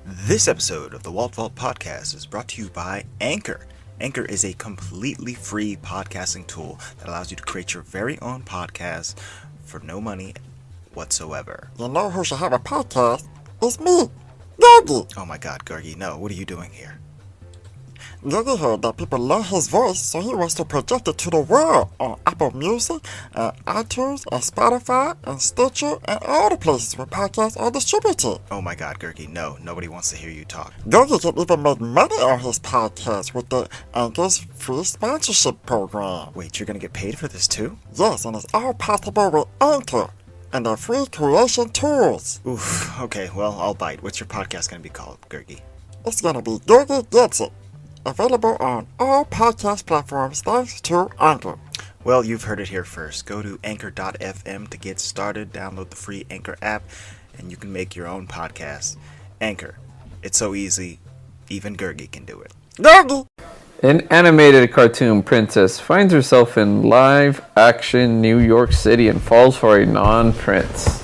This episode of the Walt Vault podcast is brought to you by Anchor. Anchor is a completely free podcasting tool that allows you to create your very own podcast for no money whatsoever. You know who should have a podcast? It's me, Yogi. Oh my god, Gorgie, no, what are you doing here? Yogi heard that people love his voice, so he wants to project it to the world on Apple Music, and iTunes, and Spotify, and Stitcher, and all the places where podcasts are distributed. Oh my god, Gorgie, no, nobody wants to hear you talk. Yogi can even make money on his podcast with the Anchor's free sponsorship program. Wait, you're gonna get paid for this too? Yes, and it's all possible with Anchor and their free creation tools. Oof, okay, well, I'll bite. What's your podcast gonna be called, Gorgie? It's gonna be Yogi Gets It. Available on all podcast platforms thanks to Anchor. Well, you've heard it here first. Go to anchor.fm to get started, download the free Anchor app, and you can make your own podcast. Anchor. It's so easy, even Gorgie can do it. Yogi! An animated cartoon princess finds herself in live-action New York City and falls for a non-prince.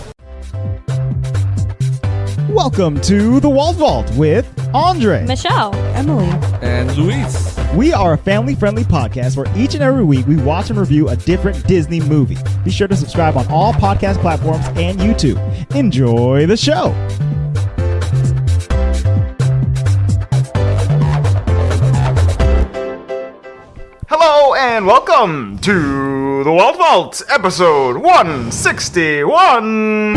Welcome to the Walt Vault with Andre, Michelle, Emily, And Luis. We are a family-friendly podcast where each and every week we watch and review a different Disney movie. Be sure to subscribe on all podcast platforms and YouTube. Enjoy the show. Hello and welcome to the Walt Vault, episode 161.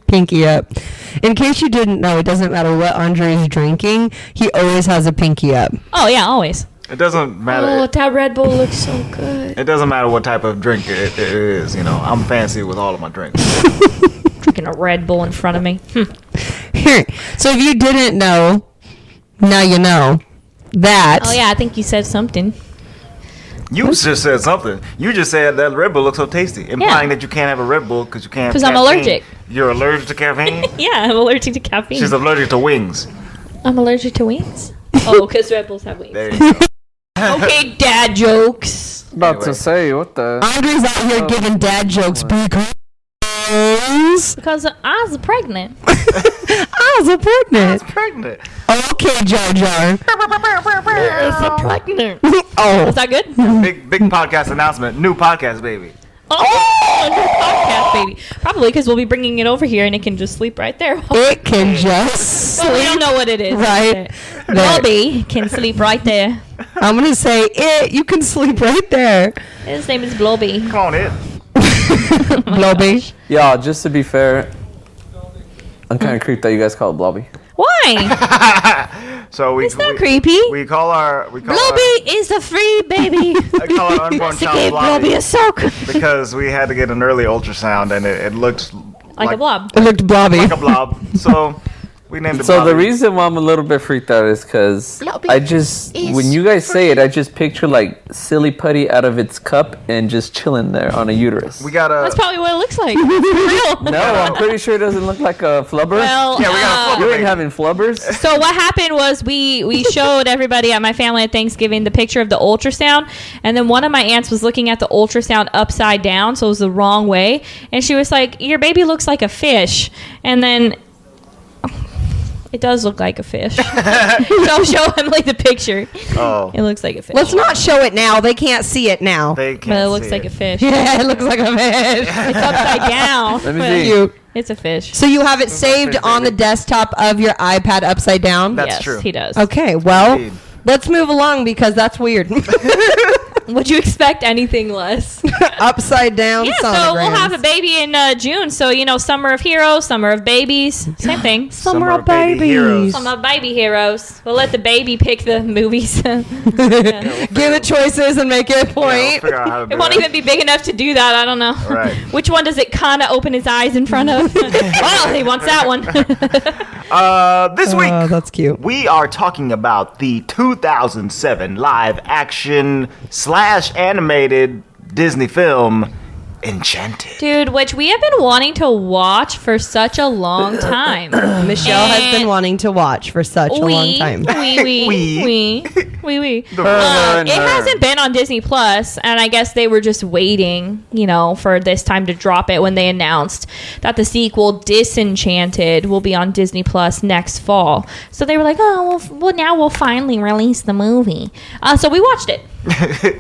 pinky up. In case you didn't know, it doesn't matter what Andre is drinking, he always has a pinky up. Oh, yeah, always. It doesn't matter. Oh, that Red Bull looks so good. It doesn't matter what type of drink it is. You know, I'm fancy with all of my drinks. Drinking a Red Bull in front of me. Here, so if you didn't know, now you know that. Oh, yeah, I think you said something. You just said something. You just said that Red Bull looks so tasty, implying that you can't have a Red Bull because you can't have 'Cause I'm caffeine. allergic. You're allergic to caffeine? Yeah, I'm allergic to caffeine. She's allergic to wings. I'm allergic to wings. Oh, because Red Bulls have wings. There you go. Okay, dad jokes. About Anyway. to say, what the... Andre's out here giving dad jokes because Because I was pregnant. I was pregnant. Pregnant. Okay, Jar Jar. Pregnant. Oh. Is that good? Big podcast announcement. New podcast, baby. Oh, new podcast, baby. Probably because we'll be bringing it over here and it can just sleep right there. It can just Well, we sleep. don't know what it is. Right. Blobby can sleep right there. I'm going to say it. You can sleep right there. His name is Blobby. Come on, it. Blobby. Yeah, just to be fair, I'm kind of creeped that you guys call it Blobby. Why? So we It's not creepy. We call our Blobby is a free baby. I call our unborn To child give Blobby Blobby a soak. because we had to get an early ultrasound and it looked Like a blob. It looked blobby. like a blob. So we named it So Blobby. the reason why I'm a little bit freaked out is because Blobby I just, when you guys say it, I just picture like silly putty out of its cup and just chilling there on a uterus. we got a That's probably what it looks like. For real. No, I'm pretty sure it doesn't look like a flubber. Well, Yeah, we got a You flubber. ain't having flubbers? so what happened was we showed everybody at my family at Thanksgiving the picture of the ultrasound, and then one of my aunts was looking at the ultrasound upside down, so it was the wrong way, and she was like, "Your baby looks like a fish," and then. It does look like a fish. So I'll show Emily the picture. Oh, It looks like a fish. Let's not show it now. They can't see it now. they can't But it looks see like it. a fish. Yeah, it looks like a fish. It's upside down. Let me but see. Cute. It's a fish. So you have it saved fish, on the baby. desktop of your iPad upside down? That's Yes, true. he does. Okay, well, Indeed. let's move along because that's weird. Would you expect anything less? Upside down Yeah, so we'll have a baby in June. So, Summer of Heroes, Summer of Babies. Same thing. Summer of Baby Heroes. Summer of Baby Heroes. We'll let the baby pick the movies. Give it choices and make it a Yeah, we'll point. figure out how to do It won't that. even be big enough to do that. I don't know. Right. Which one does it kind of open his eyes in front of? Oh, he wants that one. This week, Oh, that's cute. we are talking about the 2007 live action / animated Disney film Enchanted. Dude, which we have been wanting to watch for such a long time. Michelle has been wanting to watch for such a long time. We. It hasn't been on Disney Plus, and I guess they were just waiting, for this time to drop it when they announced that the sequel Disenchanted will be on Disney Plus next fall. So they were like, well, now we'll finally release the movie. So we watched it.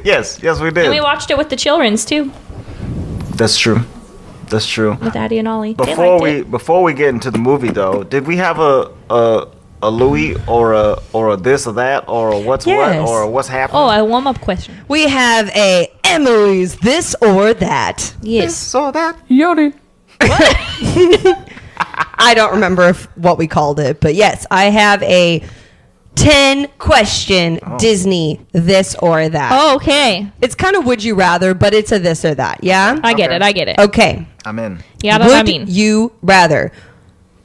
Yes, we did. And we watched it with the children's too. That's true. With Addie and Ollie. Before we get into the movie though, did we have a Louis or a this or that or a what's what or what's happening? Oh, a warm-up question. We have a Emily's this or that. Yes. This or that. Yodi. I don't remember what we called it, but yes, I have a 10-question Disney this or that. Oh, okay. It's kind of would you rather, but it's a this or that, yeah? I get it. Okay. I'm in. Yeah, that's what I mean. Would you rather?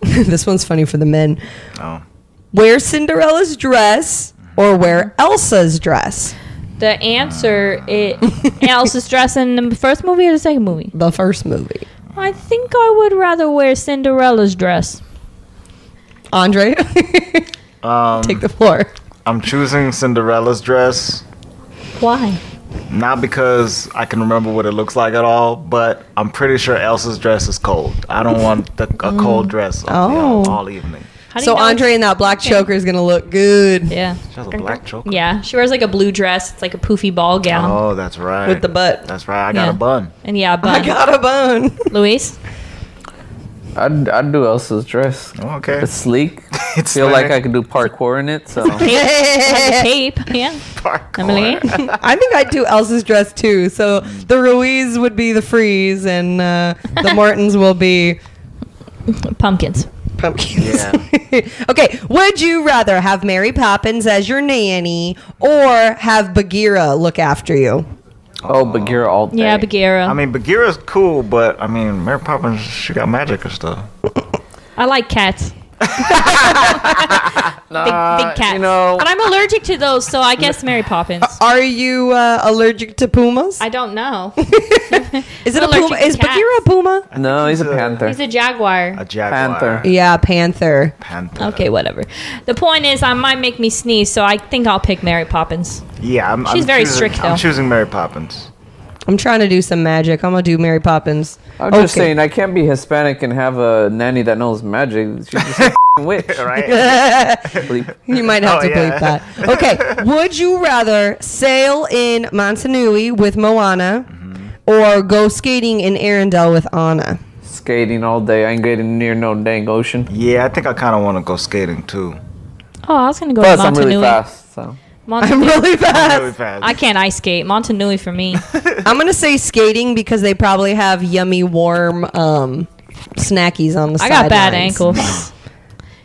This one's funny for the men. Oh. Wear Cinderella's dress or wear Elsa's dress? The answer is Elsa's dress in the first movie or the second movie? The first movie. I think I would rather wear Cinderella's dress. Andre? Take the floor. I'm choosing Cinderella's dress. Why? Not because I can remember what it looks like at all, but I'm pretty sure Elsa's dress is cold. I don't want a cold dress on all evening. So Andre in that black choker is going to look good. Yeah. She has a black choker? Yeah. She wears like a blue dress. It's like a poofy ball gown. Oh, that's right. With the butt. That's right. I got a bun. And yeah, a bun. I got a bun. Luis? I'd do Elsa's dress. Okay. It's sleek. It's feel sleek. like I could do parkour in it. So Has a cape. Yeah. Parkour. Emily? I think I'd do Elsa's dress too. So the Ruiz would be the freeze and the Martins will be Pumpkins. pumpkins. Yeah. Okay, would you rather have Mary Poppins as your nanny or have Bagheera look after you? Bagheera all day. Yeah, Bagheera. I mean, Bagheera's cool, but I mean, Mary Poppins, she got magic and stuff. I like cats. Big cats. And I'm allergic to those, so I guess Mary Poppins. Are you allergic to pumas? I don't know. Is it a I'm allergic puma? to Is cats. Bagheera a puma? No, he's a panther. He's a jaguar. A jaguar. Panther. Yeah, panther. Panther. Okay, whatever. The point is, I might make me sneeze, so I think I'll pick Mary Poppins. Yeah, She's very choosing- strict, though. I'm choosing Mary Poppins. I'm trying to do some magic. I'm gonna do Mary Poppins. I'm just saying, I can't be Hispanic and have a nanny that knows magic. She's just a witch. Right? Bleep. You might have to yeah. bleep that. Okay. Would you rather sail in Montanui with Moana or go skating in Arendelle with Anna? Skating all day. I ain't getting near no dang ocean. Yeah, I think I kind of want to go skating too. Oh, I was going to go Plus, to I'm Montanui. really fast, so. I'm really fast. Really fast. I can't ice skate. Montanui for me. I'm gonna say skating because they probably have yummy warm snackies on the I sidelines. got bad ankles.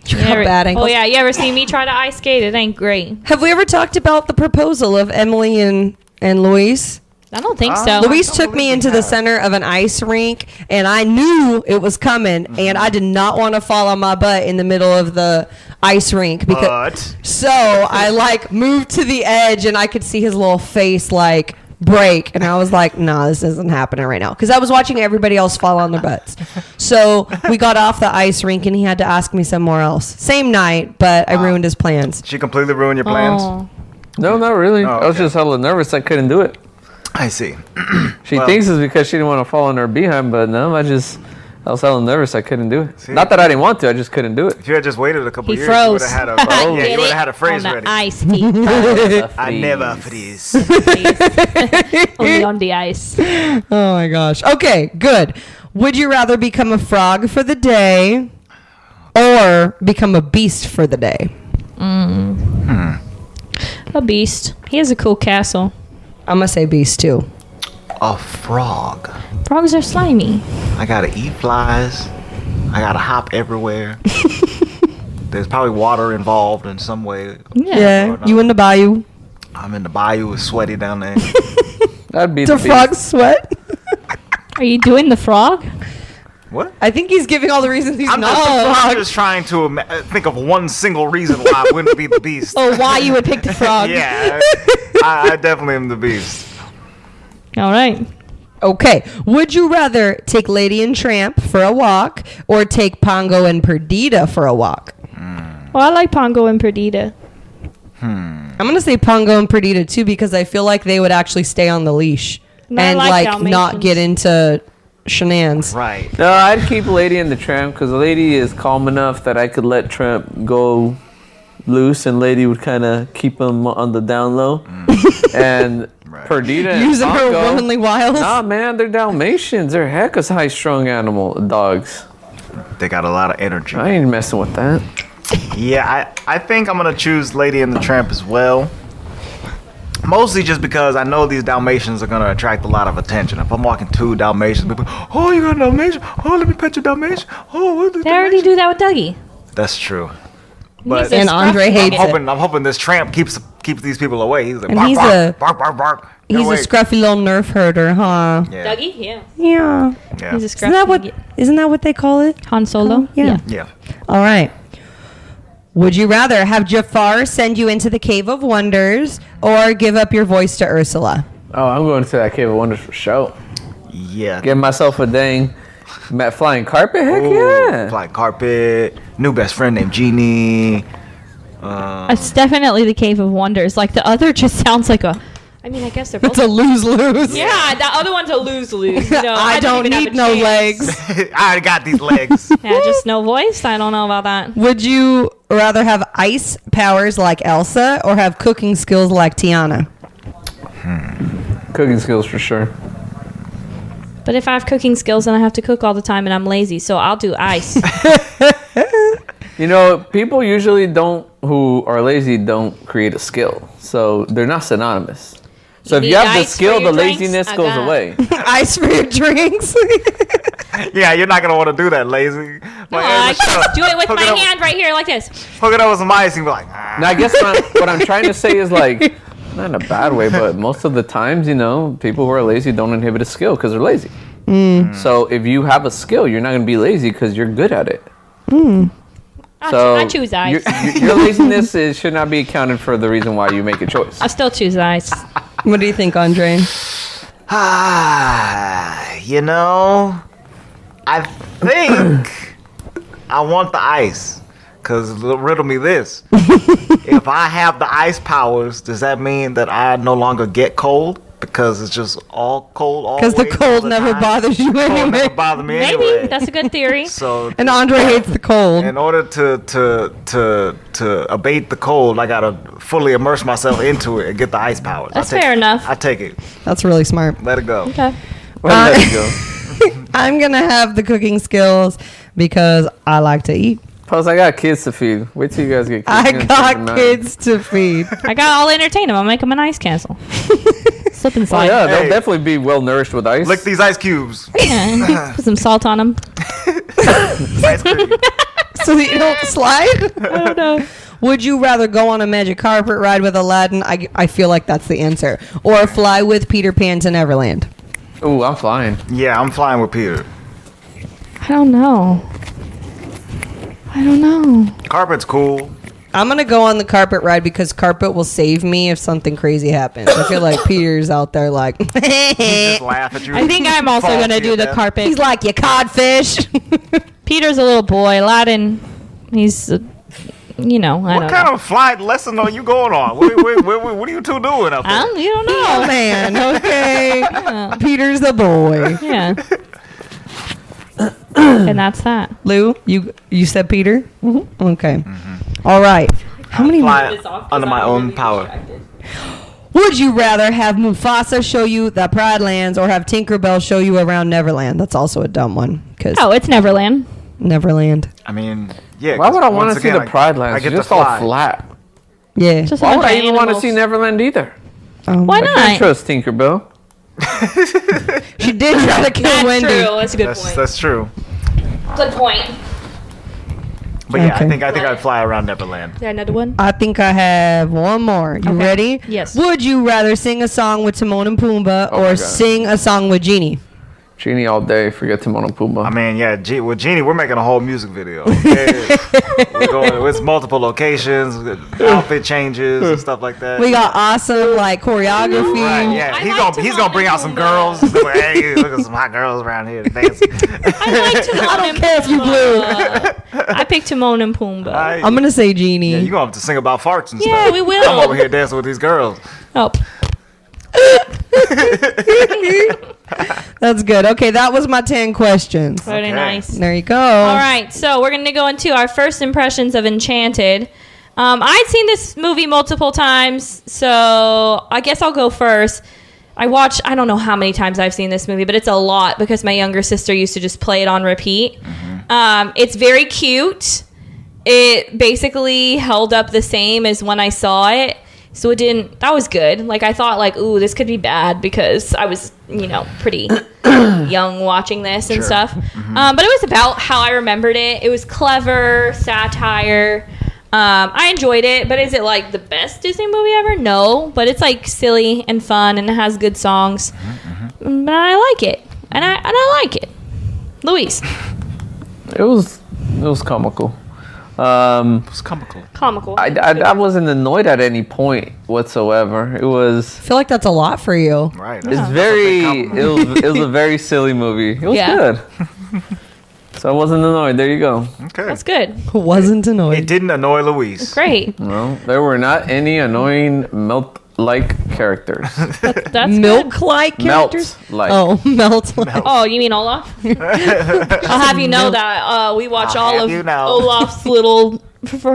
You got bad ankles. Oh, yeah. You ever see me try to ice skate? It ain't great. Have we ever talked about the proposal of Emily and Luis? I don't think so. Luis took me into the center of an ice rink, and I knew it was coming, and I did not want to fall on my butt in the middle of the ice rink because. So I moved to the edge, and I could see his little face break, and I was like, "Nah, this isn't happening right now," because I was watching everybody else fall on their butts. So we got off the ice rink, and he had to ask me somewhere else. Same night, but I ruined his plans. She completely ruined your plans? Oh. No, not really. Oh, I was okay. just hella nervous. I couldn't do it. I see. She thinks it's because she didn't want to fall on her behind, but no, I was hella nervous. I couldn't do it. See? Not that I didn't want to. I just couldn't do it. If you had just waited a couple He years, froze. you would have had a Get you would it? have had a phrase on ready. the ice. He I never freeze. only on the ice. Oh my gosh. Okay, good. Would you rather become a frog for the day or become a beast for the day? A beast. He has a cool castle. I'm going to say beast too. A frog. Frogs are slimy. I gotta eat flies. I gotta hop everywhere. There's probably water involved in some way. Yeah. You in the bayou? I'm in the bayou. It's sweaty down there. That'd be The the frog sweat? Are you doing the frog? What? I think he's giving all the reasons he's I'm not a I'm frog. just trying to think of one single reason why I wouldn't be the beast. Oh, why you would pick the frog? Yeah, I definitely am the beast. All right. Okay. Would you rather take Lady and Tramp for a walk or take Pongo and Perdita for a walk? Well, I like Pongo and Perdita. I'm going to say Pongo and Perdita too because I feel like they would actually stay on the leash No, I and like not Dalmatians. get into shenanigans. Right. No, I'd keep Lady and the Tramp because Lady is calm enough that I could let Tramp go loose and Lady would kind of keep him on the down low. And Perdita and Using her Pongo, womanly wiles. Nah, man, they're Dalmatians. They're heck of high-strung dogs. They got a lot of energy. I ain't messing with that. Yeah, I think I'm gonna choose Lady and the Tramp as well. Mostly just because I know these Dalmatians are gonna attract a lot of attention. If I'm walking two Dalmatians, people, oh, you got a Dalmatian? Oh, let me pet your Dalmatian. Oh, what's this They already do that with Dougie. That's true. He's But a And Andre scruffy hates dog. it. I'm hoping this Tramp keeps these people away. He's like, And bark, he's bark, a- bark, bark, bark. Get He's a away. scruffy little nerf herder, huh? Yeah. Dougie? Yeah. Yeah. Yeah. He's a Isn't that what they call it? Han Solo? Yeah. Yeah. All right. Would you rather have Jafar send you into the Cave of Wonders or give up your voice to Ursula? Oh, I'm going to that Cave of Wonders for sure. Yeah. Give myself a dang flying carpet? Heck Ooh, yeah. Flying carpet. New best friend named Genie. It's definitely the Cave of Wonders. Like the other just sounds like a. I mean, I guess they're both. It's a lose-lose. Yeah, the other one's a lose-lose. You know, I don't even have need a no chance. legs. I already got these legs. Yeah, just no voice. I don't know about that. Would you rather have ice powers like Elsa or have cooking skills like Tiana? Cooking skills for sure. But if I have cooking skills, then I have to cook all the time, and I'm lazy, so I'll do ice. You know, people usually who are lazy don't create a skill. So they're not synonymous. So if need you have the ice for skill, your the drinks? laziness I goes got it. away. Ice for your drinks? Yeah, you're not gonna want to do that, lazy. No, I can do it with my hand right here, like this. Hook it up with some ice and be like, ah. Now, I guess what I'm trying to say is like, not in a bad way, but most of the times, you know, people who are lazy don't inhibit a skill because they're lazy. So if you have a skill, you're not going to be lazy because you're good at it. I choose ice. Your laziness should not be accounted for the reason why you make a choice. I still choose ice. What do you think, Andre? You know, I think I want the ice. Because riddle me this. If I have the ice powers, does that mean that I no longer get cold? Because it's just all cold all Because the cold never bothers you Cold anyway. never bother me Maybe anyway. that's a good theory. So And Andre hates the cold. in order to abate the cold, I gotta fully immerse myself into it and get the ice powers. That's fair enough. I take it. That's really smart. Let it go. Okay. Well, there you go. I'm going to have the cooking skills because I like to eat. Plus, I got kids to feed. Wait till you guys get kids. I You're gonna change your got mind. kids to feed. I got all entertain them. I'll make them an ice castle. Slip and Oh, slide. yeah, they'll Hey. definitely be well nourished with ice. Lick these ice cubes. Yeah. Put some salt on them. Ice cream. So that you don't slide? I don't know. Would you rather go on a magic carpet ride with Aladdin? I feel like that's the answer. Or fly with Peter Pan to Neverland? Ooh, I'm flying. Yeah, I'm flying with Peter. I don't know. Carpet's cool. I'm going to go on the carpet ride because carpet will save me if something crazy happens. I feel like Peter's out there like, Just laugh at you. I think I'm also Fall going to to do your the death. carpet. he's like, you codfish. Peter's a little boy. Aladdin, he's, you know, I What don't kind know. of flight lesson are you going on? What are you two doing up there? You don't Oh, know. man. Okay. Peter's the boy. Yeah. And that's that. Lou, you said Peter? Mm-hmm. Okay. All right. How many Fly under my own power. would you rather have Mufasa show you the Pride Lands or have Tinkerbell show you around Neverland? That's also a dumb one because Oh, it's Neverland. Neverland. I mean, yeah. Why would I want once to see again, the Pride Lands? I get It's just to all fly. flat. Yeah. Just a Why bunch would I of even want to animals. see Neverland either? Why I can't not? trust Tinkerbell. She did try to kill That's Wendy. true. That's a good point. That's true. Good point. But yeah, Okay. I think I'd fly around Neverland. Is there another one? I think I have one more. You Okay. ready? Yes. Would you rather sing a song with Timon and Pumbaa Oh my or God. sing a song with Genie? Genie all day. Forget Timon and Pumbaa. I mean, yeah, with Genie, we're making a whole music video. Okay? We're going with multiple locations, outfit changes, and stuff like that. We got awesome like choreography. Right, yeah. I He's gonna bring out some girls. He's like, hey, look at some hot girls around here dancing. I don't care if you blue. I picked Timon and Pumbaa. I'm gonna say Genie. Yeah, you're gonna have to sing about farts and Yeah, stuff. we will. I'm over here dancing with these girls. Oh. That's good. Okay, that was my 10 questions. Very Okay. nice. There you go. All right, so we're going to go into our first impressions of Enchanted. I'd seen this movie multiple times, so I guess I'll go first. I don't know how many times I've seen this movie, but it's a lot because my younger sister used to just play it on repeat. It's very cute. It basically held up the same as when I saw it. So that was good. Like, I thought, like, ooh, this could be bad because I was, pretty young watching this and stuff. But it was about how I remembered it. It was clever, satire. I enjoyed it, but is it, like, the best Disney movie ever? No, but it's, like, silly and fun, and it has good songs. But I like it, and I like it. Luis. It was comical. It's comical. Comical. I wasn't annoyed at any point whatsoever. It was. I feel like that's a lot for you. Right. It's very. It was a very silly movie. It was good. So I wasn't annoyed. There you go. Okay. That's good. Wasn't annoyed. It didn't annoy Luis. Great. No, there were not any annoying melt-like characters. That's Milk-like characters? Melt-like. Oh, melt-like. Oh, you mean Olaf? I'll have you know that we watched all have of you know. Olaf's little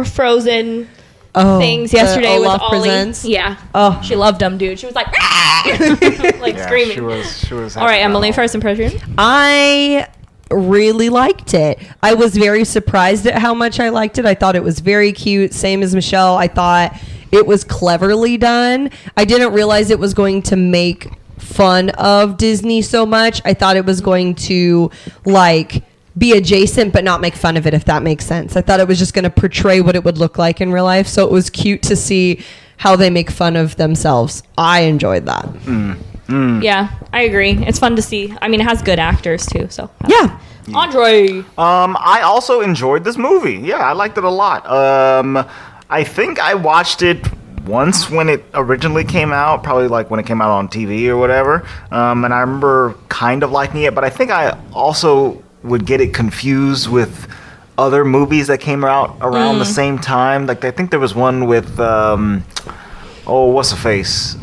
frozen things yesterday with Olaf Ollie. Presents? Yeah. Oh. She loved them, dude. She was like, like Yeah, screaming. she was. All right, Emily, first impression. I really liked it. I was very surprised at how much I liked it. I thought it was very cute. Same as Michelle. I thought it was cleverly done. I didn't realize it was going to make fun of Disney so much. I thought it was going to like be adjacent but not make fun of it, if that makes sense. I thought it was just going to portray what it would look like in real life. So it was cute to see how they make fun of themselves. I enjoyed that. Yeah, I agree. It's fun to see. I mean, it has good actors too. So Yeah. Andre. I also enjoyed this movie. Yeah, I liked it a lot. I think I watched it once when it originally came out, probably like when it came out on TV or whatever. And I remember kind of liking it, but I think I also would get it confused with other movies that came out around the same time. Like I think there was one with what's her face?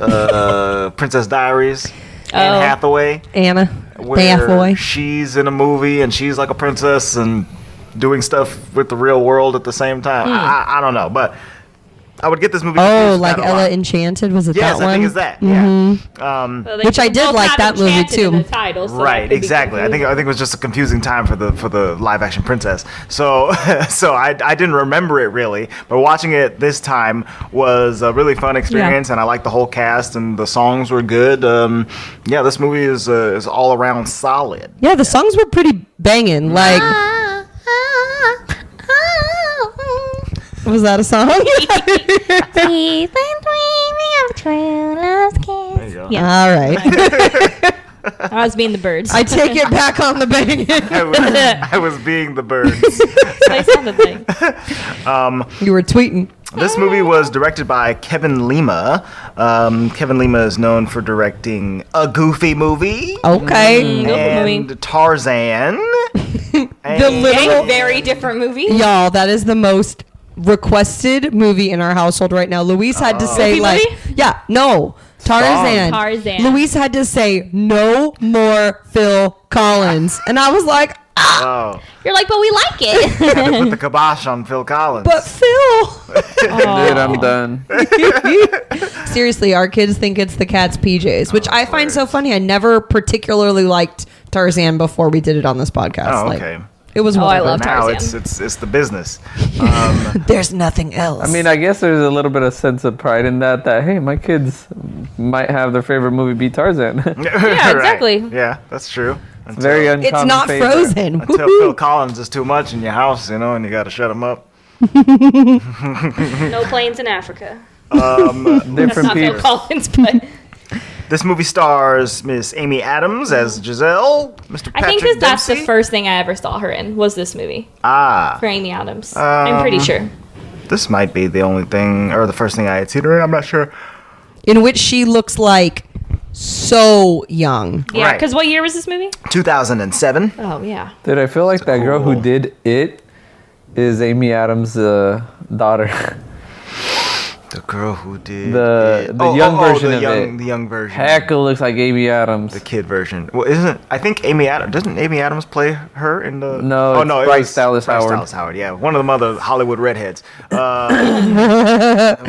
Princess Diaries. Anne Hathaway. Anna. Where Hathaway. she's in a movie and she's like a princess and doing stuff with the real world at the same time. I don't know, but I would get this movie. Oh, like Ella Enchanted? Was it Yes, that one? I think it's that. Yeah. So they Which I did both like have that movie, Enchanted too. in the title, so that Right, could be exactly. I think confusing. it was just a confusing time for the live action princess. So I didn't remember it really, but watching it this time was a really fun experience, and I liked the whole cast and the songs were good. Yeah, this movie is all around solid. Yeah, the songs were pretty banging. Like, was that a song? We've been dreaming of true love's kiss. There you go. Yeah, All right. I was being the birds. I take it back on the banging. I was being the birds. They sounded like. You were tweeting. This movie was directed by Kevin Lima. Kevin Lima is known for directing a Goofy movie Okay. Goofy and movie. Tarzan. The A literal, very different movie. y'all, that is the most requested movie in our household right now. Luis had to say, Goofy like, movie? yeah, no. Tarzan. Tarzan. Luis had to say, no more Phil Collins. And I was like, Oh, You're like, but we like it. had to put the kibosh on Phil Collins. but Phil. Dude, I'm done. Seriously, our kids think it's the cat's PJs, which I find so funny. I never particularly liked Tarzan before we did it on this podcast. Oh, Like, okay. it was I wonderful. love Now Tarzan. it's the business. There's nothing else. I mean, I guess there's a little bit of sense of pride in that hey, my kids might have their favorite movie be Tarzan. Yeah, exactly. Yeah, that's true. Until, Very uncommon it's not favorite. Frozen. until Woohoo. Phil Collins is too much in your house, and you got to shut him up. No planes in Africa. Different Not Phil people. Collins, but This movie stars Miss Amy Adams as Giselle, Mr. Patrick I think that's the Dempsey. first thing I ever saw her in was this movie Ah, for Amy Adams. I'm pretty sure. this might be the only thing, or the first thing I had seen her in. I'm not sure. In which she looks like so young. Yeah, Right. because what year was this movie? 2007. Oh, yeah. Dude, I feel like that girl who cool. did it is Amy Adams' daughter. The girl who did The young version of it. The young version. Heck, it looks like Amy Adams. The kid version. Well, isn't I think Amy Adams doesn't Amy Adams play her in the? No, oh it's no, it Bryce was Dallas Bryce Howard. Dallas Howard. Yeah, one of the other Hollywood redheads. It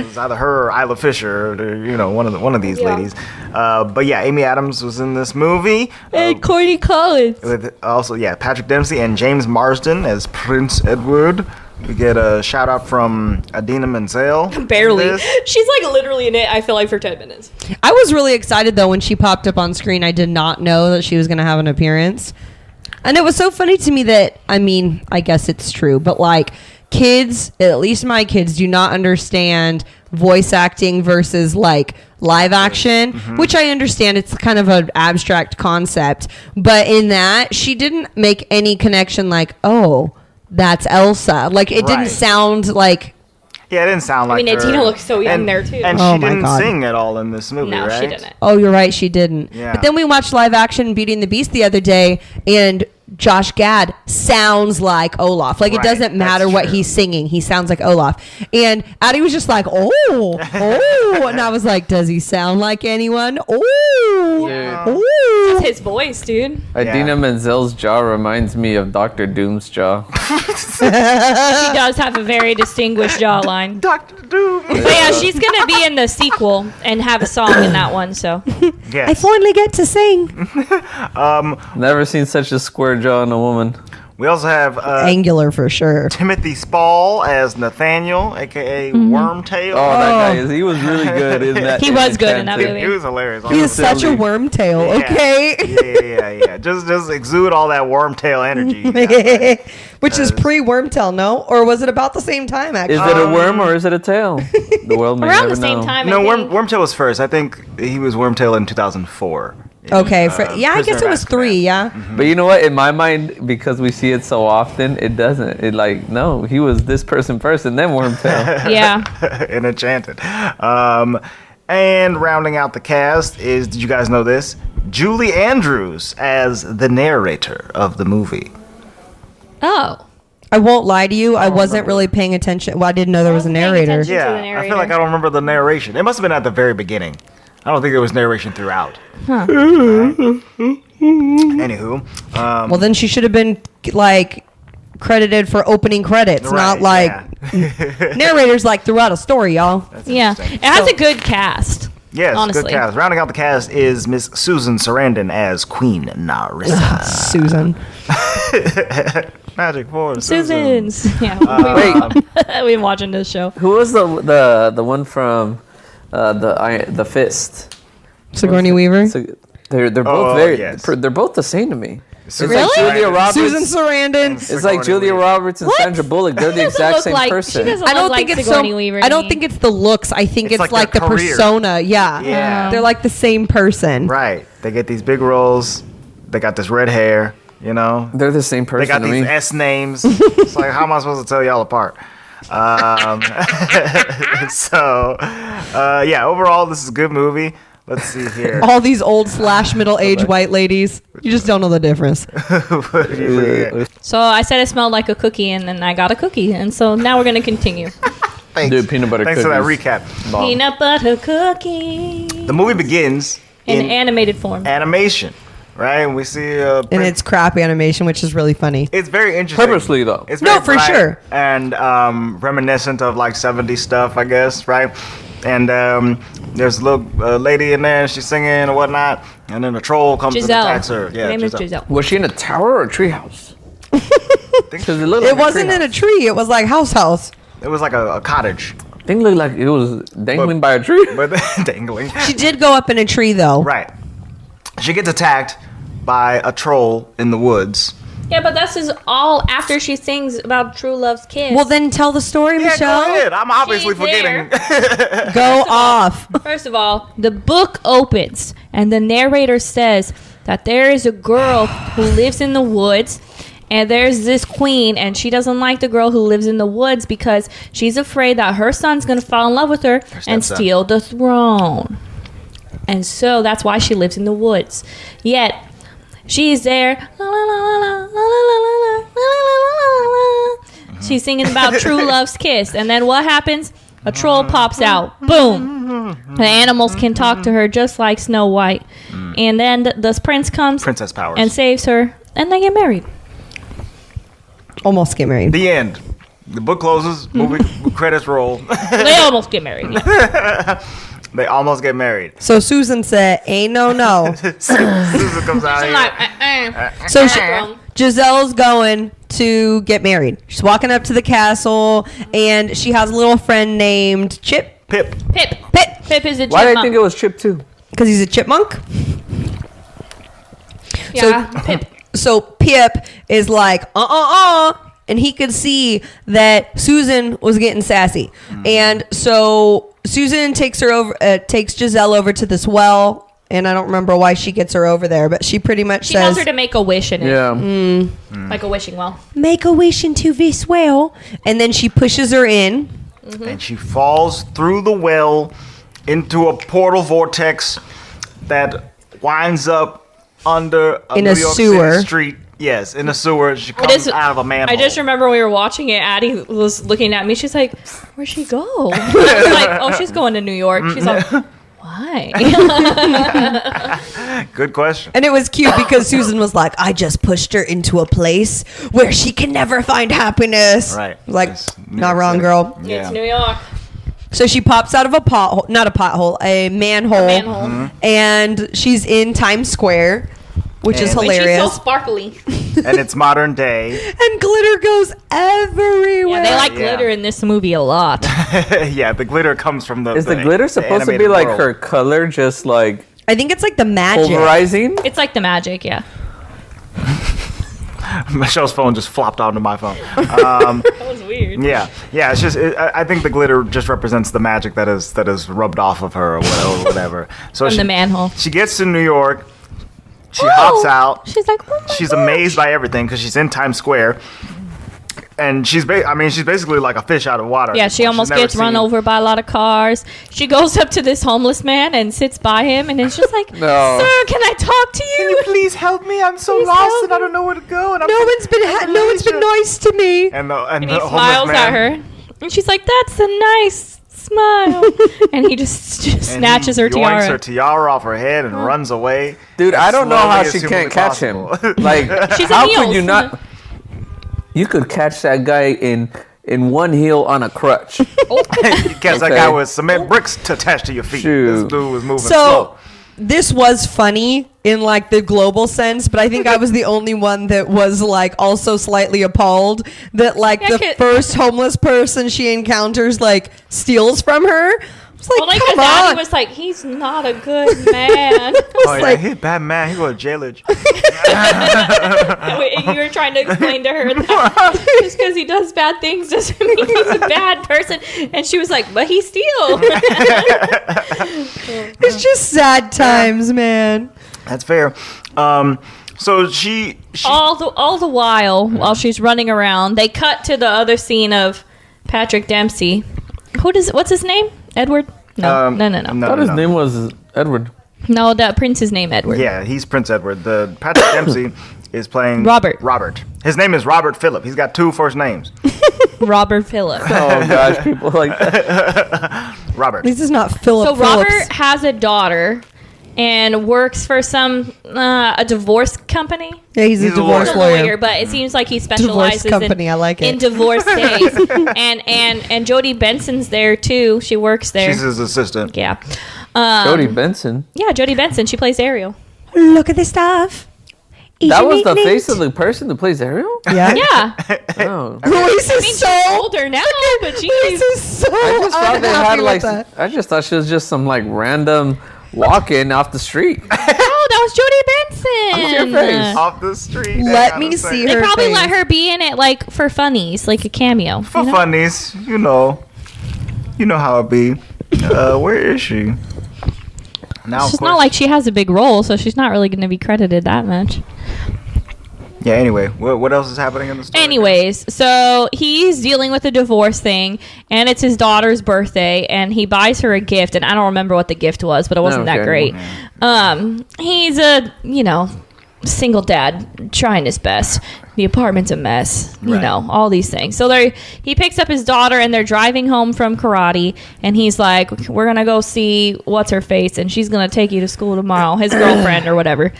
was either her or Isla Fisher, or, one of these ladies. But yeah, Amy Adams was in this movie. And Courtney Collins. With also Patrick Dempsey and James Marsden as Prince Edward. We get a shout out from Adina Menzel. Barely. in this. She's like literally in it, I feel like, for 10 minutes. I was really excited though when she popped up on screen. I did not know that she was going to have an appearance. And it was so funny to me that, I mean, I guess it's true, but like kids, at least my kids, do not understand voice acting versus like live action, which I understand it's kind of an abstract concept. But in that, she didn't make any connection like, oh, that's Elsa. Like, it didn't Right. sound like... Yeah, it didn't sound like mean, her. Adina looks so young there, too. And Oh she my didn't God. sing at all in this movie, No, right? she didn't. Oh, you're right. She didn't. Yeah. But then we watched live action Beauty and the Beast the other day, and Josh Gad sounds like Olaf. Like, Right, it doesn't matter that's what true. he's singing. He sounds like Olaf. And Addie was just like, oh. And I was like, does he sound like anyone? Oh. Dude. It's his voice, dude. Idina Menzel's jaw reminds me of Dr. Doom's jaw. She does have a very distinguished jawline. Dr. Doom. But yeah, she's going to be in the sequel and have a song in that one, so. Yes. I finally get to sing. Never seen such a square jaw in a woman. We also have Angular for sure. Timothy Spall as Nathaniel, aka Wormtail. Oh, that guy he was really good in that. He was good in that Enchanted. movie. He was hilarious. He is such a wormtail, Yeah. okay? Yeah. Just exude all that Wormtail energy. you got, like. Which is pre-Wormtail, no? Or was it about the same time, actually? Is it a worm or is it a tail? The world may Around never the same know. time, No, I think. Wormtail was first. I think he was Wormtail in 2004. Okay, yeah, I Prisoner guess of it was Azkaban. 3, yeah. But you know what? In my mind, because we see it so often, it doesn't. It like, no, he was this person first and then Wormtail. Yeah. in Enchanted. And rounding out the cast is, did you guys know this? Julie Andrews as the narrator of the movie. Oh. I won't lie to you, I wasn't really paying attention. Well, I didn't know there was a Paying narrator. attention. Yeah, the I narrator. feel like I don't remember the narration. It must have been at the very beginning. I don't think there was narration throughout. Huh. Anywho, Well, then she should have been, like, credited for opening credits, not like narrators like throughout a story, y'all. Yeah. interesting. It has a good cast. Yes, honestly. good cast. Rounding out the cast is Miss Susan Sarandon as Queen Narissa. Susan. Magic for Susan's. Yeah. We've been watching this show. Who was the one from the Fist? Sigourney Weaver. So they're both yes. they're both the same to me. It's Susan like Really? Julia Roberts. Susan Sarandon. It's like Sigourney Julia Weaver. Roberts and What? Sandra Bullock. They're the Doesn't exact look same like- person. She doesn't I don't look think like it's Sigourney so. Weaver I to don't me. think it's the looks. I think It's it's like the their career. persona. Yeah. Yeah. They're like the same person. Right. They get these big roles. They got this red hair, you know. They're the same They person got to these me. S names. It's like, how am I supposed to tell y'all apart? Yeah, overall, this is a good movie. Let's see here. All these old / middle-aged white ladies. You just don't know the difference. What do you think here? So I said it smelled like a cookie, and then I got a cookie. And so now we're going to continue. Thanks. Dude, peanut butter Thanks for that cookies. recap. Peanut butter cookie. The movie begins In in animated form. animation, right? And we see And it's crap animation, which is really funny. it's very interesting. Purposely though. It's No, very for bright sure. And reminiscent of like 70s stuff, I guess, right? And there's a little lady in there, and she's singing and whatnot. And then a troll comes and Giselle. attacks her. Her Yeah, name is Giselle. Giselle. Was she in a tower or a treehouse? Because it looked It like wasn't in a tree. It was like house. It was like a cottage, Thing looked like it was dangling by a tree. but dangling. She did go up in a tree, though. Right. She gets attacked by a troll in the woods. Yeah, but this is all after she sings about true love's kiss. Well, then tell the story, Yeah, Michelle. go ahead. I'm obviously She's forgetting. Go off. First of all, the book opens And the narrator says that there is a girl who lives in the woods, and there's this queen, and she doesn't like the girl who lives in the woods because she's afraid that her son's going to fall in love with her and steal the throne. And so that's why she lives in the woods. Yet she's there. She's singing about true love's kiss. And then what happens? A troll pops out. Boom. The animals can talk to her just like Snow White. And then the prince comes. Princess powers. And saves her. And they get married. Almost get married. The end. The book closes. Movie credits roll. They almost get married. Yeah. They almost get married. So Susan said, ain't no. Susan comes out here. Like, So Giselle's going to get married. She's walking up to the castle, and she has a little friend named Chip. Pip. Pip is a chipmunk. Why did I think it was Chip too? Because he's a chipmunk. Yeah, Pip. So Pip is like, and he could see that Susan was getting sassy. And so Susan takes Giselle over to this well, and I don't remember why she gets her over there, but she pretty much She says, tells her to make a wish in it. Yeah. Like a wishing well. make a wish into this well. And then she pushes her in. And she falls through the well into a portal vortex that winds up under a In New a York sewer. City street. Yes, in a sewer. She comes out of a manhole. I just remember when we were watching it, Addie was looking at me. She's like, where'd she go? I was like, oh, she's going to New York. She's like, why? Good question. And it was cute because Susan was like, I just pushed her into a place where she can never find happiness. Right. Like, It's New not York wrong, City. girl. Yeah. It's New York. So she pops out of a pothole, not a pothole, a manhole. And she's in Times Square, which is And- And she's hilarious. so sparkly. And it's modern day. And glitter goes everywhere. Yeah, they like Yeah. glitter in this movie a lot. Yeah, the glitter comes from the. Is the glitter supposed to be animated like world. her color, just like I think it's like the magic. pulverizing? It's like the magic, yeah. Michelle's phone just flopped onto my phone. That was weird. Yeah. It's just. I think the glitter just represents the magic that is rubbed off of her or whatever. So From the manhole. She gets to New York. She hops out. She's like, oh my She's gosh. amazed by everything because she's in Times Square. And she's basically like a fish out of water. Yeah, she almost gets run over by a lot of cars. She goes up to this homeless man and sits by him, and it's just like, No. sir, can I talk to you? Please help me. I'm so Please lost help and I me. don't know where to go. And No one's been nice to me. And the And he homeless smiles man, at her, and she's like, that's a nice smile. And he just and snatches he her yoinks tiara. her tiara off her head and runs away. Dude, I don't know slowly how as she humanly can't catch him. possible. Like, She's in how heels. could you not? You could catch that guy in one heel on a crutch. You catch that Okay. guy with cement bricks attached to your feet. Shoot. This dude was moving So slow. this was funny in like the global sense, but I think I was the only one that was like also slightly appalled that like Yeah, the 'cause- first homeless person she encounters like steals from her. I was like, Only come because Daddy on. was like, he's not a good man. Oh, yeah, like- he's a bad man. He go to jailage. And you were trying to explain to her that just because he does bad things doesn't mean he's a bad person. And she was like, but he steals. It's just sad times, man. That's fair. So she all the while she's running around, they cut to the other scene of Patrick Dempsey. What's his name? Edward? No. I thought his name was Edward. No, the prince's name, Edward. Yeah, he's Prince Edward. The Patrick Dempsey is playing Robert. His name is Robert Phillip. He's got two first names. Robert Phillip. Oh gosh, people like that. Robert. This is not Philip So Phillips. Robert has a daughter and works for some a divorce company. Yeah, he's a He's a divorce He's a lawyer. lawyer, but it seems like he specializes company, I like it. in divorce days. and Jodie Benson's there too. She works there. She's his assistant. Yeah. Jodie Benson. Yeah, Jodie Benson. She plays Ariel. Look at this stuff. That was the face of the person that plays Ariel? Yeah. Yeah. Oh. Luis I is mean, so she's older now, but Luis she's is so I just thought they unhappy had with like that. I just thought she was just some like random walking off the street. oh, that was Jodie Benson. Your face. Off the street. Let me see They her probably face. let her be in it like for funnies, like a cameo. For you know? funnies, you know how it be. Where is she? Now, It's not like she has a big role, so she's not really going to be credited that much. Yeah. Anyway, what else is happening in the story? Anyways, so he's dealing with a divorce thing, and it's his daughter's birthday, and he buys her a gift, and I don't remember what the gift was, but it wasn't that great. He's a, single dad trying his best. The apartment's a mess, all these things. So he picks up his daughter, and they're driving home from karate, and he's like, we're going to go see what's her face, and she's going to take you to school tomorrow, his girlfriend or whatever.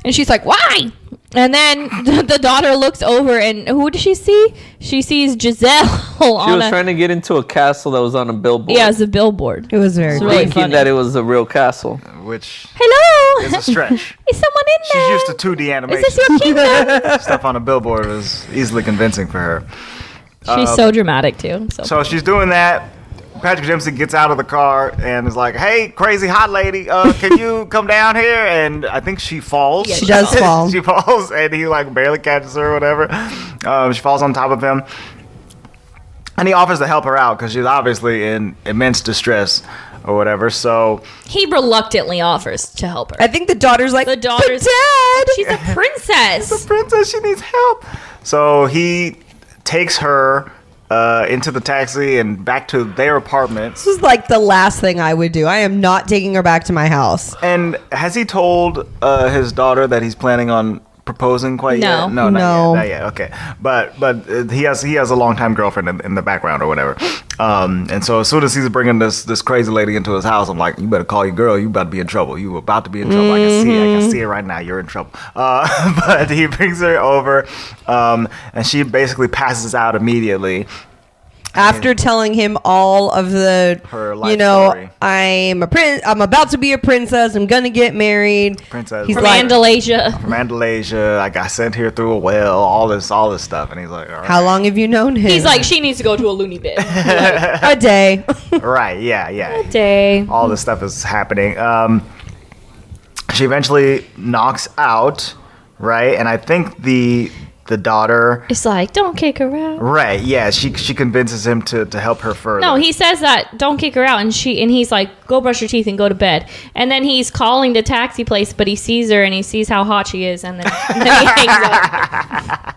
And she's like, why? And then the daughter looks over, and who does she see? She sees Giselle. She was trying to get into a castle that was on a billboard. Yeah, it's a billboard. It was very really thinking that it was a real castle. Which hello, is a stretch. Is someone in there? She's used to 2D animation. Is this your kingdom? Stuff on a billboard is easily convincing for her. She's so dramatic too. So she's doing that. Patrick Dempsey gets out of the car and is like, "Hey, crazy hot lady, can you come down here?" And I think she falls. Yeah, she does fall. She falls, and he like barely catches her or whatever. She falls on top of him, and he offers to help her out because she's obviously in immense distress or whatever. So he reluctantly offers to help her. I think the daughter's like, the daughter's Dad! She's a princess. She's a princess. She needs help. So he takes her into the taxi and back to their apartment. This is like the last thing I would do. I am not taking her back to my house. And has he told his daughter that he's planning on proposing quite No. yet? No, not yet. Okay, but he has a longtime girlfriend in the background or whatever. And so as soon as he's bringing this crazy lady into his house, I'm like, you better call your girl. You about to be in trouble. You about to be in trouble. I can see it right now. You're in trouble. But he brings her over, and she basically passes out immediately. After telling him all of Her life story. I'm about to be a princess. I'm gonna get married. Princess. He's From like, Andalasia. From Andalasia, I got sent here through a well. All this stuff, and he's like, all right. how long have you known him? He's like, she needs to go to a loony bin. a day. Right? Yeah. A day. All this stuff is happening. She eventually knocks out, right? And I think the daughter. It's like, don't kick her out. Right? Yeah. She convinces him to help her further. No, he says that don't kick her out, and he's like, go brush your teeth and go to bed. And then he's calling the taxi place, but he sees her and he sees how hot she is, and then he hangs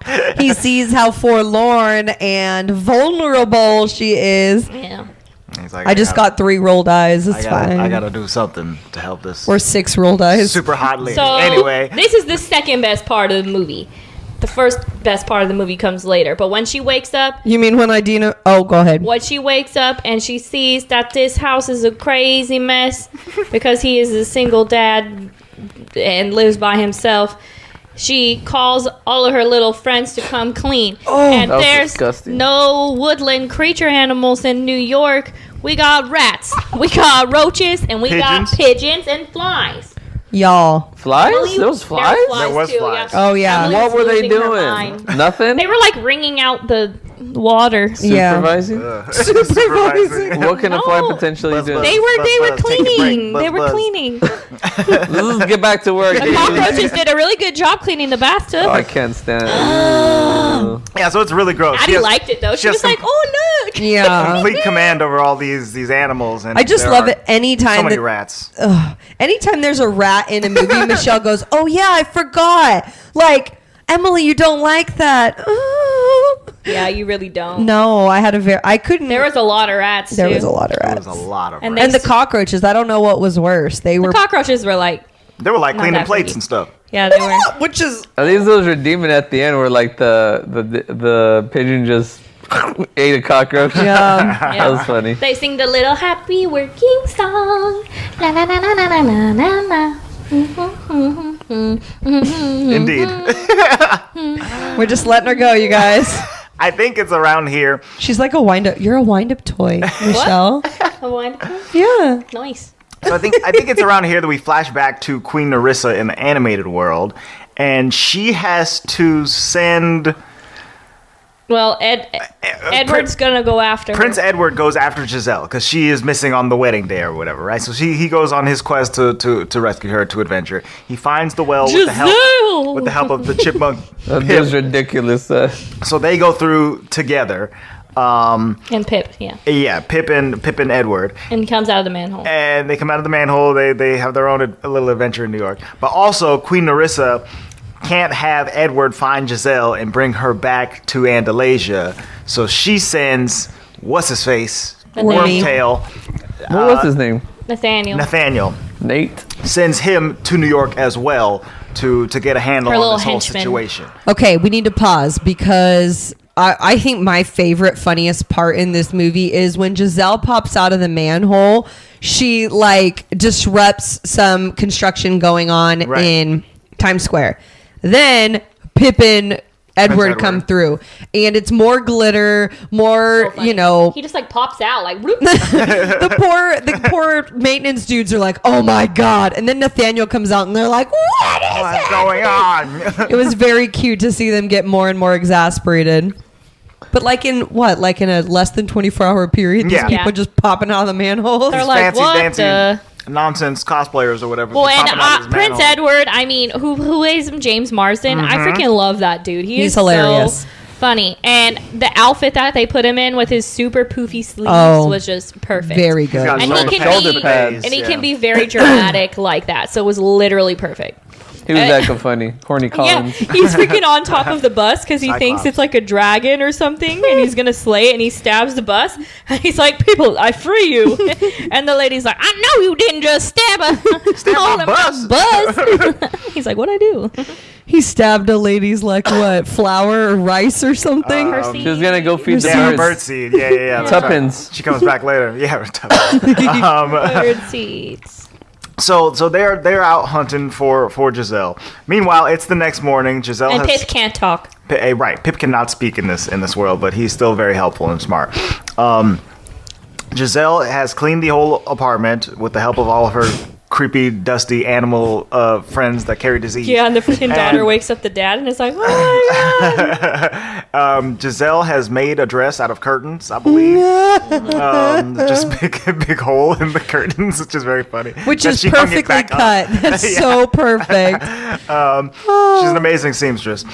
up. He sees how forlorn and vulnerable she is. Yeah. He's like, I just got 3 rolled eyes. It's fine. I gotta do something to help this. Or 6 rolled eyes. Super hot lady. So Anyway, this is the second best part of the movie. The first best part of the movie comes later. But when she wakes up, You mean when Idina? Oh, go ahead. when she wakes up and she sees that this house is a crazy mess because he is a single dad and lives by himself, she calls all of her little friends to come clean. And That was there's disgusting. no woodland creature animals in New York. We got rats, we got roaches, and we got pigeons and flies. Y'all. Flies? There was flies? There was too, flies. Oh, yeah. Emily What was were they losing her doing? mind. Nothing? They were like wringing out the water. Yeah. Supervising? Supervising. What can a fly No. potentially Buzz, do? buzz. They were Take a break. cleaning. Buzz, They were buzz. cleaning. Let's get back to work. The cockroaches did a really good job cleaning the bathtub. Oh, I can't stand it. Yeah, so it's really gross. Addie liked it though. She has was like, some "Oh look!" Yeah. complete command over all these animals. And I just there love are it anytime So many that- rats. Anytime there's a rat in a movie, Michelle goes, "Oh yeah, I forgot." Like, Emily, you don't like that. Yeah, you really don't. No, I couldn't. There was a lot of rats. There too. was a lot of There rats. was a lot of And rats. And the cockroaches, I don't know what was worse. They were, The cockroaches were like, They were like Not cleaning that plates pretty. and stuff. yeah, they were. which is At least those redeeming at the end where like the pigeon just ate a cockroach. yeah. That was funny. They sing the little happy working song. La la la la la la la la. Indeed. We're just letting her go, you guys. I think it's around here. She's like a wind up. You're a wind up toy, Michelle. A one. Yeah. Nice. So I think it's around here that we flash back to Queen Narissa in the animated world, and she has to send. Well, Edward's gonna go after her. Prince Edward goes after Giselle because she is missing on the wedding day or whatever, right? So he goes on his quest to rescue her, to adventure. He finds the well with the help of the chipmunk. That was ridiculous. So they go through together, And Pip, yeah. Yeah, Pip and Edward. And he comes out of the manhole. And they come out of the manhole. They have their own little adventure in New York. But also, Queen Narissa can't have Edward find Giselle and bring her back to Andalasia. So she sends, what's his face? Wormtail. What was his name? Nathaniel. Nate. Sends him to New York as well to get a handle Her on little this whole henchman. situation. Okay, we need to pause because I think my favorite, funniest part in this movie is when Giselle pops out of the manhole. She like disrupts some construction going on in Times Square. Then Pippin Edward come through, and it's more glitter, more So you know. He just like pops out like. the poor maintenance dudes are like, oh my god, and then Nathaniel comes out, and they're like, What's going on? It was very cute to see them get more and more exasperated. But like in a less than 24-hour period, these people just popping out of the manholes. They're like, fancy what dancy the? Nonsense cosplayers or whatever. Well, popping out of his and Prince manhole. Edward, I mean, who plays him? James Marsden. I freaking love that dude. He's hilarious. So funny. And the outfit that they put him in with his super poofy sleeves was just perfect. Very good. He's got And he shoulder can be, pads, and he can be very dramatic like that. So it was literally perfect. He was acting funny. Corny Yeah, Collins. he's freaking on top of the bus because he thinks it's like a dragon or something, and he's gonna slay it, and he stabs the bus. And he's like, "People, I free you!" And the lady's like, "I know you didn't just stab my bus." bus." He's like, "What'd I do?" He stabbed a lady's like what, flour or rice or something. She was gonna go feed the Yeah, birds. birdseed. Yeah. Tuppence. She comes back later. Yeah, Tuppence. Bird seeds. So they're out hunting for Giselle. Meanwhile, it's the next morning. Giselle And has Pip can't talk. right. Pip cannot speak in this world, but he's still very helpful and smart. Giselle has cleaned the whole apartment with the help of all of her creepy, dusty animal friends that carry disease. Yeah, and the freaking daughter wakes up the dad and is like, "Oh my god!" Giselle has made a dress out of curtains, I believe. Just big hole in the curtains, which is very funny. Which That is she hung it perfectly back up. cut. That's so perfect. She's an amazing seamstress.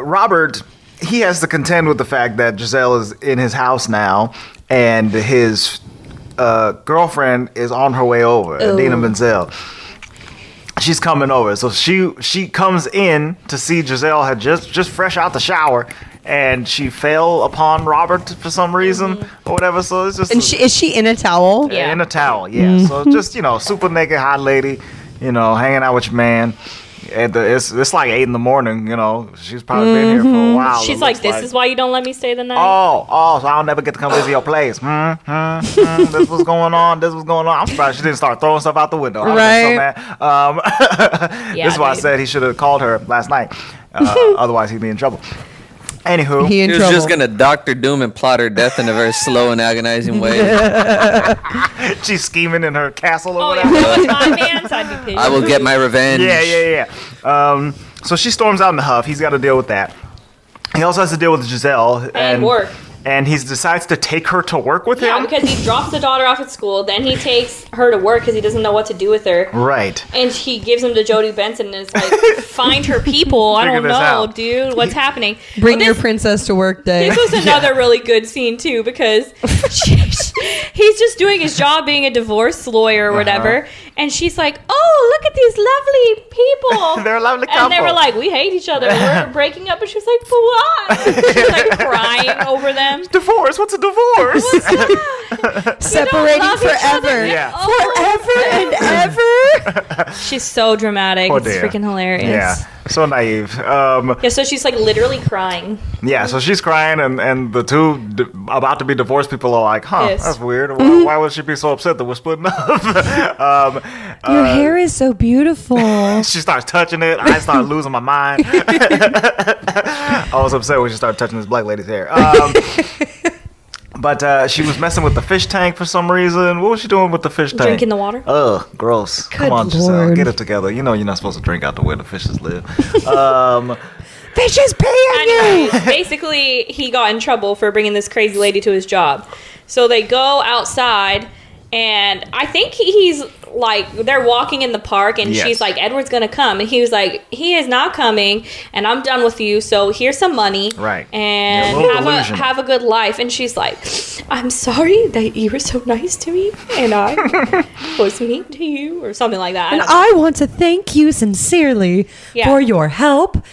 Robert, he has to contend with the fact that Giselle is in his house now, and his girlfriend is on her way over, Adina Menzel. She's coming over, so she comes in to see Giselle had just fresh out the shower, and she fell upon Robert for some reason or whatever. So it's just And is she in a towel? Yeah. in a towel, yeah. So just super naked hot lady, hanging out with your man. It's like 8 a.m. She's probably been here for a while. She's it like, looks "This is why you don't let me stay the night." Oh, so I'll never get to come visit your place. This was going on. I'm surprised she didn't start throwing stuff out the window. Right. This is why I said he should have called her last night. Otherwise, he'd be in trouble. Anywho, He in He was trouble. just gonna Dr. Doom and plot her death in a very slow and agonizing way. she's scheming in her castle or Oh, whatever. yeah, if it was my man's, I'd be pissed. I will get my revenge. Yeah. So she storms out in a huff. He's got to deal with that. He also has to deal with Giselle And work. And he decides to take her to work with Yeah, him. because he drops the daughter off at school, then he takes her to work because he doesn't know what to do with her. Right. And he gives him to Jodie Benson and is like, "Find her people. I Figure don't this know, out." dude. What's happening?" Bring Well, your this- princess to work day. This was another really good scene too because he's just doing his job being a divorce lawyer or whatever, and she's like, "Oh, look at these lovely people. They're a lovely And they were couple. like, "We hate each other. We're breaking up." And she was like, "But why?" She was like crying over them. Divorce? What's a divorce? Separating love each other. forever. Yeah. Forever and ever. She's so dramatic. Poor It's dear. freaking hilarious. Yeah. So naive. Yeah, so she's like literally crying. Yeah, so she's crying, and the two about to be divorced people are like, huh, Yes. that's weird. Why would she be so upset that we're splitting up? Your hair is so beautiful. She starts touching it. I start losing my mind. I was upset when she started touching this black lady's hair. But she was messing with the fish tank for some reason. What was she doing with the fish tank? Drinking the water. Ugh, gross. Come on, Giselle. Lord. Get it together. You know you're not supposed to drink out the where the fishes live. Fishes pee on you. Anyways, basically, he got in trouble for bringing this crazy lady to his job. So they go outside, and I think he's like they're walking in the park and Yes. she's like, Edward's gonna come, and he was like, he is not coming, and I'm done with you, so here's some money, Right. and You're a little delusional. have a good life. And she's like, I'm sorry that you were so nice to me and I was mean to you, or something like that. And don't know. I want to thank you sincerely Yeah. for your help. And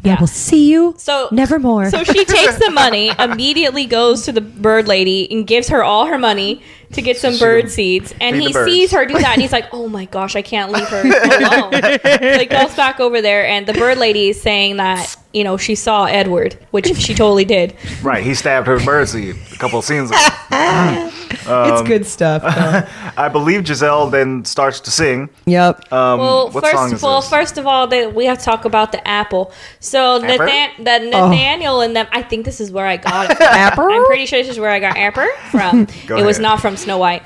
Yeah. I will see you nevermore. So she takes the money, immediately goes to the bird lady and gives her all her money to get some bird seeds. And feed he the birds. sees her do that, and he's like, oh my gosh, I can't leave her alone. So he goes back over there, and the bird lady is saying that, you know, she saw Edward, which she totally did. Right, he stabbed her birdseed a couple of scenes ago. It's good stuff. though. I believe Giselle then starts to sing. Yep. Well, what song is this? first of all, we have to talk about the apple. So Apple? Nathaniel and them, I think this is where I got it from. Apple? I'm pretty sure this is where I got Apple from. It was ahead. not from Snow White.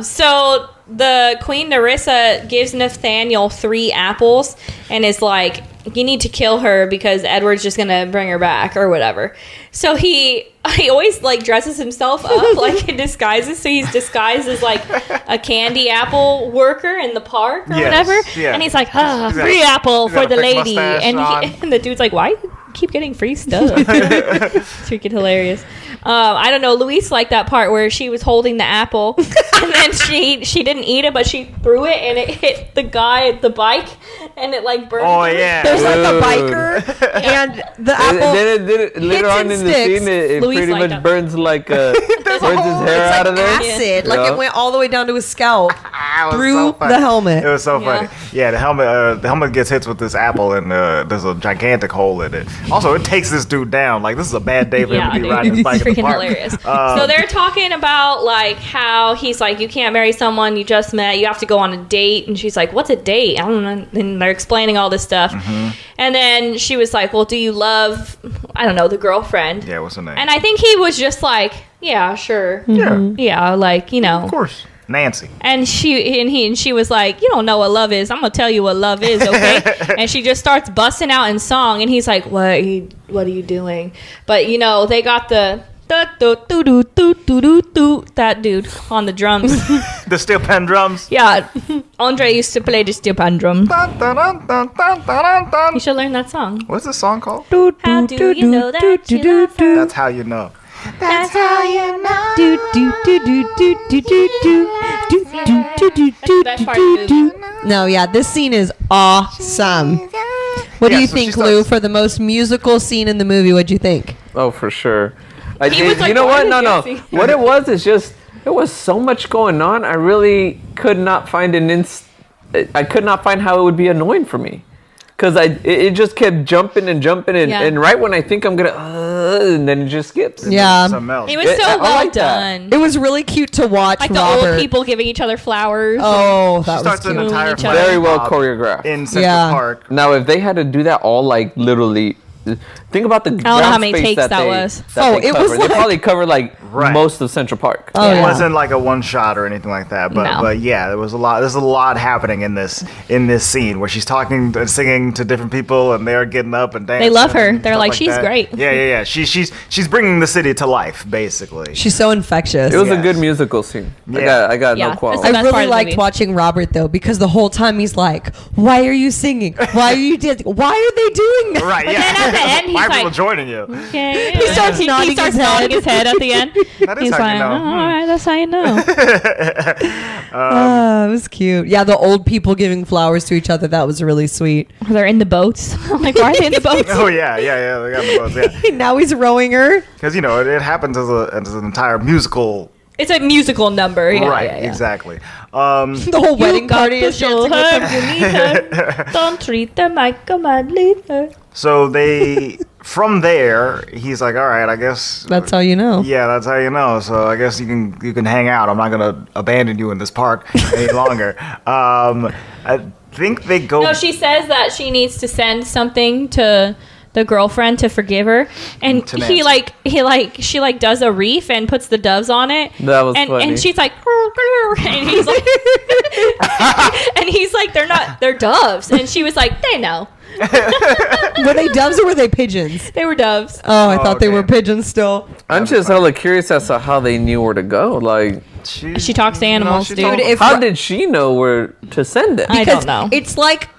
So the Queen Nerissa gives Nathaniel 3 apples and is like, you need to kill her because Edward's just gonna bring her back or whatever. So he always like dresses himself up like in disguises. So he's disguised as like a candy apple worker in the park or Yes, whatever. yeah. And he's like, He's got- free apple he's got for a the fake lady. mustache And, on. and the dude's like, why you keep getting free stuff? It's freaking hilarious. I don't know. Luis liked that part where she was holding the apple and then she didn't eat it, but she threw it and it hit the guy at the bike and it like burned. Oh, him. yeah. There's like a Ooh. biker and the apple. Then it later hits on and in the sticks. scene, it Luis pretty liked much that. burns like burns his hair out of there. acid. Like Yeah. it went all the way down to his scalp Ah, it was through so funny. the helmet. It was so Yeah. funny. Yeah, the helmet gets hit with this apple, and there's a gigantic hole in it. Also, it takes this dude down. Like, this is a bad day for him Yeah, to be dude. riding his bike It's in the freaking park. hilarious. So they're talking about like how he's like, you can't marry someone you just met. You have to go on a date. And she's like, what's a date? I don't know. And they're explaining all this stuff. And then she was like, well, do you love, I don't know, the girlfriend? Yeah, what's her name? And I think he was just like, yeah, sure. yeah, Yeah, like, you know. of course. Nancy. And she was like, you don't know what love is. I'm gonna tell you what love is, okay? And she just starts busting out in song, and he's like, what are you doing? But you know, they got the that dude on the drums. The steel pen drums. Yeah, Andre used to play the steel pan drum. Dun, dun, dun, dun, dun, dun, dun. You should learn that song. What's this song called? How do you know that you love her? That's How You Know. That's how you know. That's the best part of the movie. No, yeah, this scene is awesome. What do Yeah, you so she think, Lou, starts- for the most musical scene in the movie? What'd you think? Oh, for sure. He was like, you know why what? did No, you no. see- What it was is just there was so much going on. I really could not find I could not find how it would be annoying for me, because it just kept jumping and jumping Yeah. and right when I think I'm gonna and then it just skips. Yeah. Something else. It was I so well like that. done. It was really cute to watch Like the Robert. old people giving each other flowers. Oh, She that was starts an cute. entire Each other. Very well mob choreographed. in Central Yeah. Park. Now, if they had to do that all like literally, think about the know how ground many space takes that they, was. Oh, they it was covered. They like- probably covered like Right. most of Central Park. Oh, It yeah. wasn't like a one shot or anything like that, but No. but yeah, there was a lot. There's a lot happening in this scene where she's talking and singing to different people, and they're getting up and dancing. love her. and They're stuff like, "She's that. great." Yeah. She's bringing the city to life, basically. She's so infectious. It was a Yes. good musical scene. Yeah. I got Yeah, no qualms. it's the I best really part of the liked movie. watching Robert though, because the whole time he's like, "Why are you singing? Why are you dancing? Why are they doing that?" Right. But Yeah. then at the end, he's Why are like- people joining you? Okay. He starts nodding starts his nodding head. his head at the end. That is He's how like, you know. oh, all right, that's how you know. It was cute. Yeah, the old people giving flowers to each other. That was really sweet. They're in the boats. I'm like, why are they in the boats? Oh yeah. They got the boats. Yeah. Now he's rowing her. Because it happens as an entire musical. It's a musical number. Yeah, right. yeah, yeah. Exactly. The whole wedding party is show dancing with her, them. you need her. Don't treat them like a mad leader. So from there, he's like, all right, I guess. That's how you know. Yeah, that's how you know. So I guess you can hang out. I'm not gonna abandon you in this park any longer. I think they go. No, she says that she needs to send something to the girlfriend to forgive her, and To Nancy. she does a reef and puts the doves on it. That was and, funny. And she's like, and he's like, and he's like, they're doves, and she was like, they know, Were they doves or were they pigeons? they were doves. Oh, I thought they okay. were pigeons still. I'm just hella curious as to how they knew where to go. Like, She talks to animals, dude. How did she know where to send it? I don't know. It's like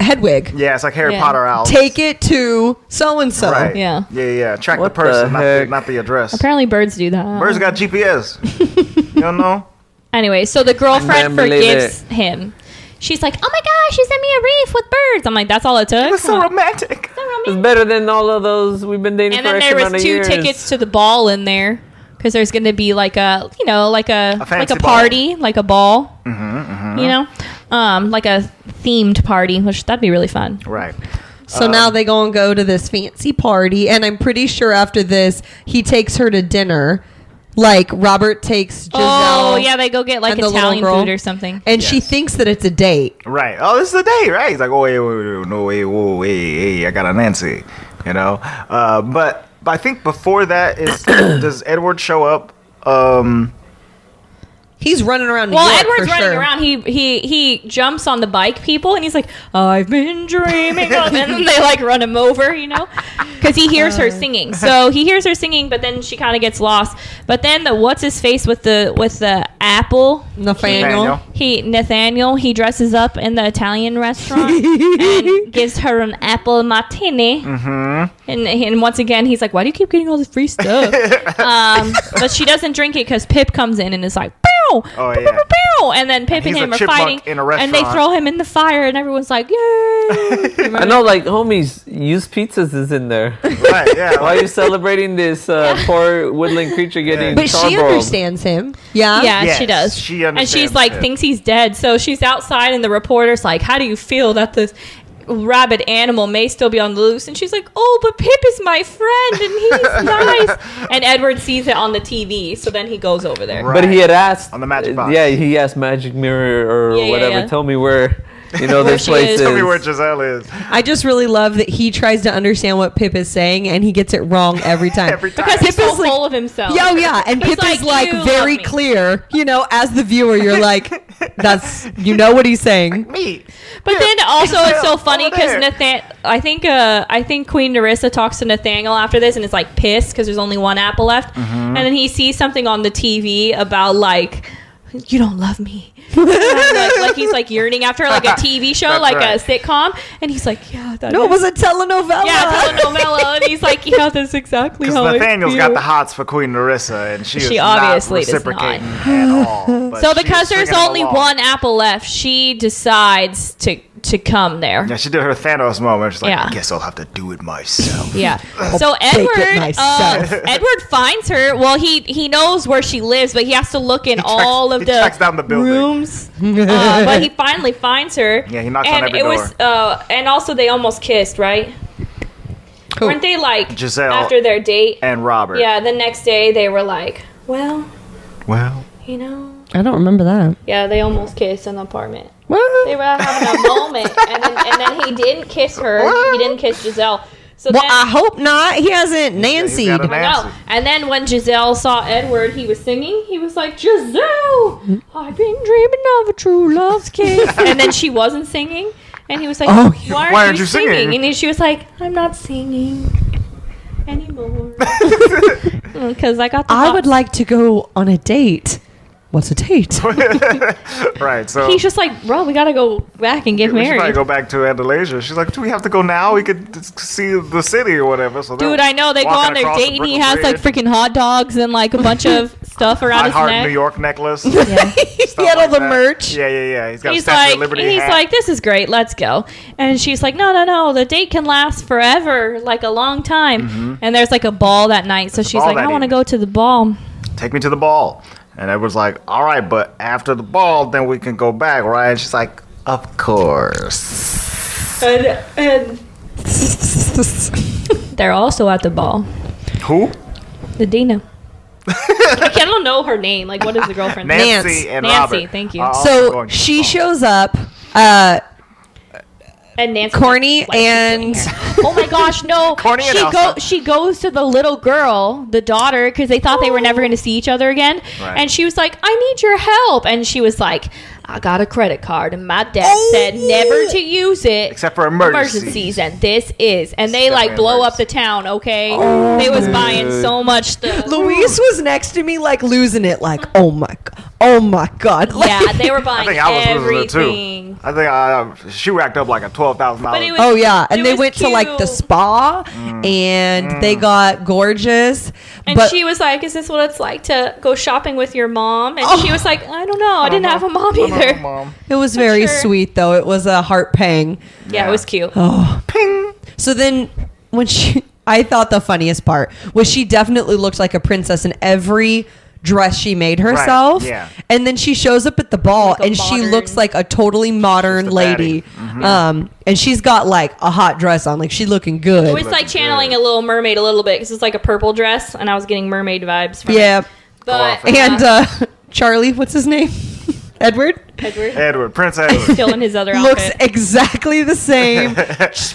Hedwig. Yeah, it's like Harry Yeah. Potter owls. Take it to so and so. Right. Yeah. Yeah. Track What the person, the heck? not the address. Apparently birds do that. Birds got GPS. You don't know? Anyway, so the girlfriend Man, believe forgives him. She's like, oh my gosh, she sent me a reef with birds. I'm like, that's all it took? It was so Come on. romantic. So It's romantic. better than all of those we've been dating And for then X there amount was of 2 years. tickets to the ball in there. Because there's going to be like a fancy party, like a ball, you know, like a themed party, which that'd be really fun. Right. So now they go to this fancy party, and I'm pretty sure after this he takes her to dinner. Like Robert takes Giselle. Oh yeah, they go get like and the little Italian girl. food or something. And she thinks that it's a date. Right. Oh, this is the day, right? He's like, oh, wait, I got a Nancy, you know? But I think before that is, does Edward show up? He's running around New Well, York Edward's for running sure. around. He jumps on the bike people, and he's like, "I've been dreaming of," and then they like run him over, you know, because he hears her singing. So he hears her singing, but then she kind of gets lost. But then the what's his face with the apple Nathaniel. Nathaniel he dresses up in the Italian restaurant and gives her an apple martini. And once again he's like, "Why do you keep getting all this free stuff?" But she doesn't drink it because Pip comes in and is like, "Pew!" Oh, yeah. Pew! And then Pip and He's a him are chipmunk fighting, in a and they restaurant. throw him in the fire, and everyone's like, "Yay!" I know, like, homies, used pizzas is in there. Right, yeah. Why are you celebrating this poor woodland creature getting But she charbroiled? understands him. Yeah. Yeah, Yes, she does. she and she's understands like, Pip. thinks he's dead. So she's outside, and the reporter's like, "How do you feel that this rabid animal may still be on the loose?" And she's like, "Oh, but Pip is my friend, and he's nice." And Edward sees it on the TV, so then he goes over there. Right. But he had asked On the magic box. Yeah, he asked Magic Mirror or Yeah, whatever. yeah. Tell me where, you know, Where this she place is. is. Tell me where Giselle is. I just really love that he tries to understand what Pip is saying, and he gets it wrong every time. Every time. Because he's Pip so is like, full of himself. Yo, yeah, and He's Pip is like, like "You very love me." clear. You know, as the viewer, you're like, you know what he's saying. Me. But then also it's so Giselle, funny over because there. I think Queen Narissa talks to Nathaniel after this and is like pissed because there's only one apple left, and then he sees something on the TV about like, "You don't love me." like he's like yearning after her, like a TV show, That's like right. a sitcom, and he's like, "Yeah, that No, it is." was a telenovela. Yeah, telenovela, and he's like, "Yeah, that's exactly Because how Nathaniel's I got feel." the hots for Queen Narissa, and she is obviously not does not. reciprocating at all. But So she is because there's swinging only along. one apple left, she decides to come there. Yeah, she did her Thanos moment. She's like, Yeah. I guess I'll have to do it myself. Yeah. So bake it myself. Edward finds her. Well, he knows where she lives, but he has to look in all of he the tracks down the building. rooms. But he finally finds her. Yeah, he knocks and on every it was, and also they almost kissed, right? Cool. Weren't they like Giselle after their date? And Robert. Yeah. The next day they were like, well, Well, you know. I don't remember that. Yeah, they almost kissed in the apartment. What? They were having a moment, and then he didn't kiss her. He didn't kiss Giselle. So Well, then, I hope not. He hasn't Nancy. got a I know. Nancy. And then when Giselle saw Edward, he was singing. He was like, "Giselle, I've been dreaming of a true love's kiss." And then she wasn't singing, and he was like, Oh, "Why aren't you singing?" And then she was like, "I'm not singing anymore because I got the." I would hops." like to go on a date. What's a date? right. So He's just like, "Bro, we gotta go back and get we should probably married." go back to Andalasia. She's like, do we have to go now? We could just see the city or whatever. So they're Dude, I know they go walking on their across the date and he Brooklyn has like Bridge. freaking hot dogs and like a bunch of stuff around I his Heart neck. New York necklace. He had all the merch. Yeah. He's got a He's Statue like, of Liberty hat. "This is great. Let's go." And she's like, "No. The date can last forever, like a long time." And there's like a ball that night, so There's a she's ball like, that "I want to evening. go to the ball." Take me to the ball. And Edward's like, all right, but after the ball, then we can go back, right? And she's like, of course. And they're also at the ball. Who? The Dina. I don't know her name. Like, what is the girlfriend's name? Nance. Nancy and Nancy, Robert. thank you. are also So going to the she ball. shows up. And Nancy. Corny like, and oh my gosh, no! Corny and Elsa. She goes to the little girl, the daughter, because they thought they were never going to see each other again. Right. And she was like, "I need your help," and she was like, I got a credit card, and my dad said never to use it Except for emergencies. and this is. And they like Definitely blow up emergency. the town, okay? They was buying so much stuff. Luis was next to me, like losing it, like, oh my god. Like, Yeah, they were I buying think I was losing it too. everything. I think she racked up like a $12,000. But it was- oh yeah, and it they was went to like the cute. spa, and they got gorgeous. And but she was like, "Is this what it's like to go shopping with your mom?" And she was like, "I don't know. I didn't have a mom either." Mom. it was very sure. sweet, though. It was a heart pang. Yeah, it was cute. Ping. So then, when I thought the funniest part was she definitely looked like a princess in every dress she made herself. yeah. And then she shows up at the ball, Like a and she modern- looks like a totally modern She's the lady. baddie. And she's got like a hot dress on, like she's looking It good. was like channeling a Little Mermaid a little bit because it's like a purple dress, and I was getting mermaid vibes from Yeah. it. But And Charlie, what's his name? Edward. Edward Prince Edward. still in his other Looks outfit. exactly the same.